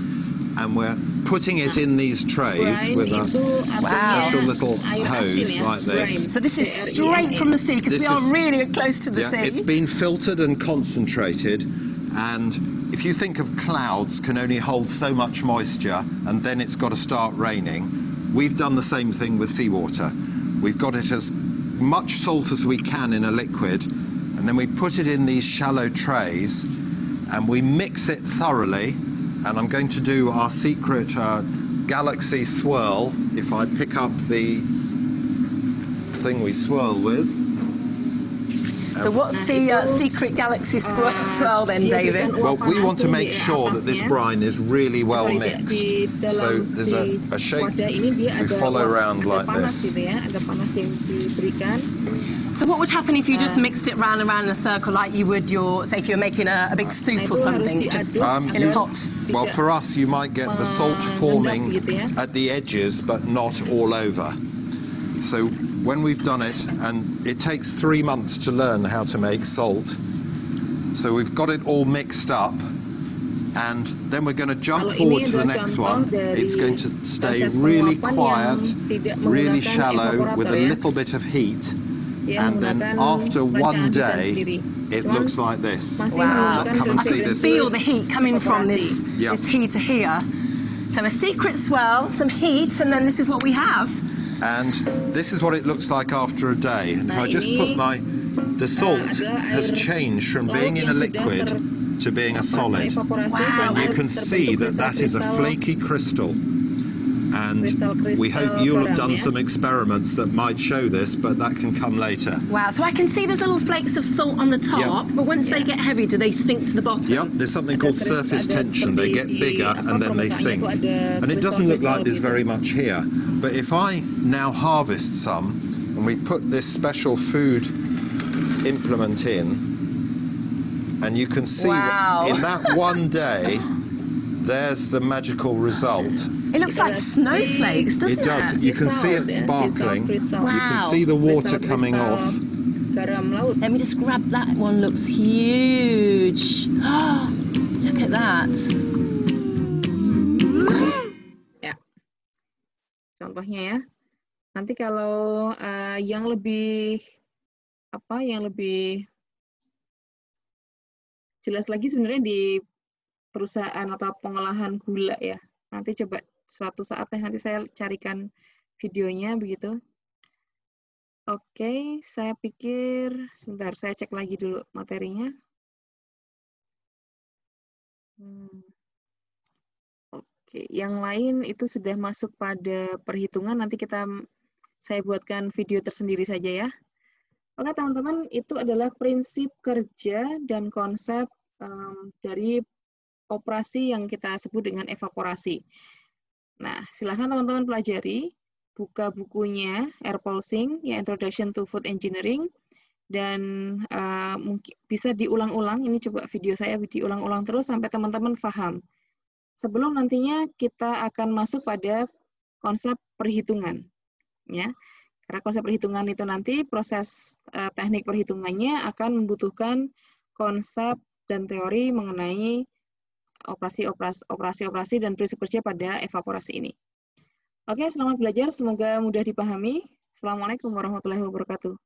[SPEAKER 4] and we're putting it in these trays with a special little hose like this.
[SPEAKER 3] So this is straight from the sea, because we are really close to the sea.
[SPEAKER 4] It's been filtered and concentrated, and if you think of clouds can only hold so much moisture and then it's got to start raining, we've done the same thing with seawater. We've got it as much salt as we can in a liquid, and then we put it in these shallow trays and we mix it thoroughly. And I'm going to do our secret galaxy swirl. If I pick up the thing we swirl with.
[SPEAKER 3] So what's the secret galaxy swirl then, David?
[SPEAKER 4] Well, we want to make sure that this brine is really well mixed. So there's a shape we follow around like this.
[SPEAKER 3] So what would happen if you just mixed it round and round in a circle like you would say if you're making a big soup or something, just in a pot?
[SPEAKER 4] Well, for us, you might get the salt forming at the edges, but not all over. So when we've done it, and it takes 3 months to learn how to make salt, so we've got it all mixed up, and then we're going to jump forward to the next one. It's going to stay really quiet, really shallow, with a little bit of heat. And then after 1 day, it looks like this.
[SPEAKER 3] Wow.
[SPEAKER 4] Come and see this.
[SPEAKER 3] Feel the heat coming from this heater here. So a secret swirl, some heat, and then this is what we have.
[SPEAKER 4] And this is what it looks like after a day. And if I just put the salt has changed from being in a liquid to being a solid.
[SPEAKER 3] Wow.
[SPEAKER 4] And you can see that is a flaky crystal. And we hope you'll have done some experiments that might show this, but that can come later.
[SPEAKER 3] Wow, so I can see there's little flakes of salt on the top, but once they get heavy, do they sink to the bottom?
[SPEAKER 4] Yep, there's something called surface tension. They get bigger and then they sink. And it doesn't look like there's very much here. But if I now harvest some, and we put this special food implement in, and you can see in that 1 day, there's the magical result.
[SPEAKER 3] It looks like snowflakes, doesn't it?
[SPEAKER 4] It does. You can see it sparkling.
[SPEAKER 3] Wow.
[SPEAKER 4] You can see the water coming off.
[SPEAKER 3] Let me just grab that one. Looks huge. Look at that.
[SPEAKER 1] Ya, contohnya ya. Nanti kalau yang lebih jelas lagi sebenarnya di perusahaan atau pengolahan gula ya. Nanti coba suatu saat nanti saya carikan videonya begitu. Oke, saya pikir sebentar saya cek lagi dulu materinya. Oke, yang lain itu sudah masuk pada perhitungan. Nanti saya buatkan video tersendiri saja ya. Oke teman-teman, itu adalah prinsip kerja dan konsep dari operasi yang kita sebut dengan evaporasi. Nah, silahkan teman-teman pelajari, buka bukunya Air Pulsing, ya Introduction to Food Engineering, dan mungkin bisa diulang-ulang. Ini coba video saya diulang-ulang terus sampai teman-teman paham. Sebelum nantinya kita akan masuk pada konsep perhitungan, ya. Karena konsep perhitungan itu nanti proses teknik perhitungannya akan membutuhkan konsep dan teori mengenai operasi dan prinsip kerja pada evaporasi ini. Oke, selamat belajar. Semoga mudah dipahami. Assalamualaikum warahmatullahi wabarakatuh.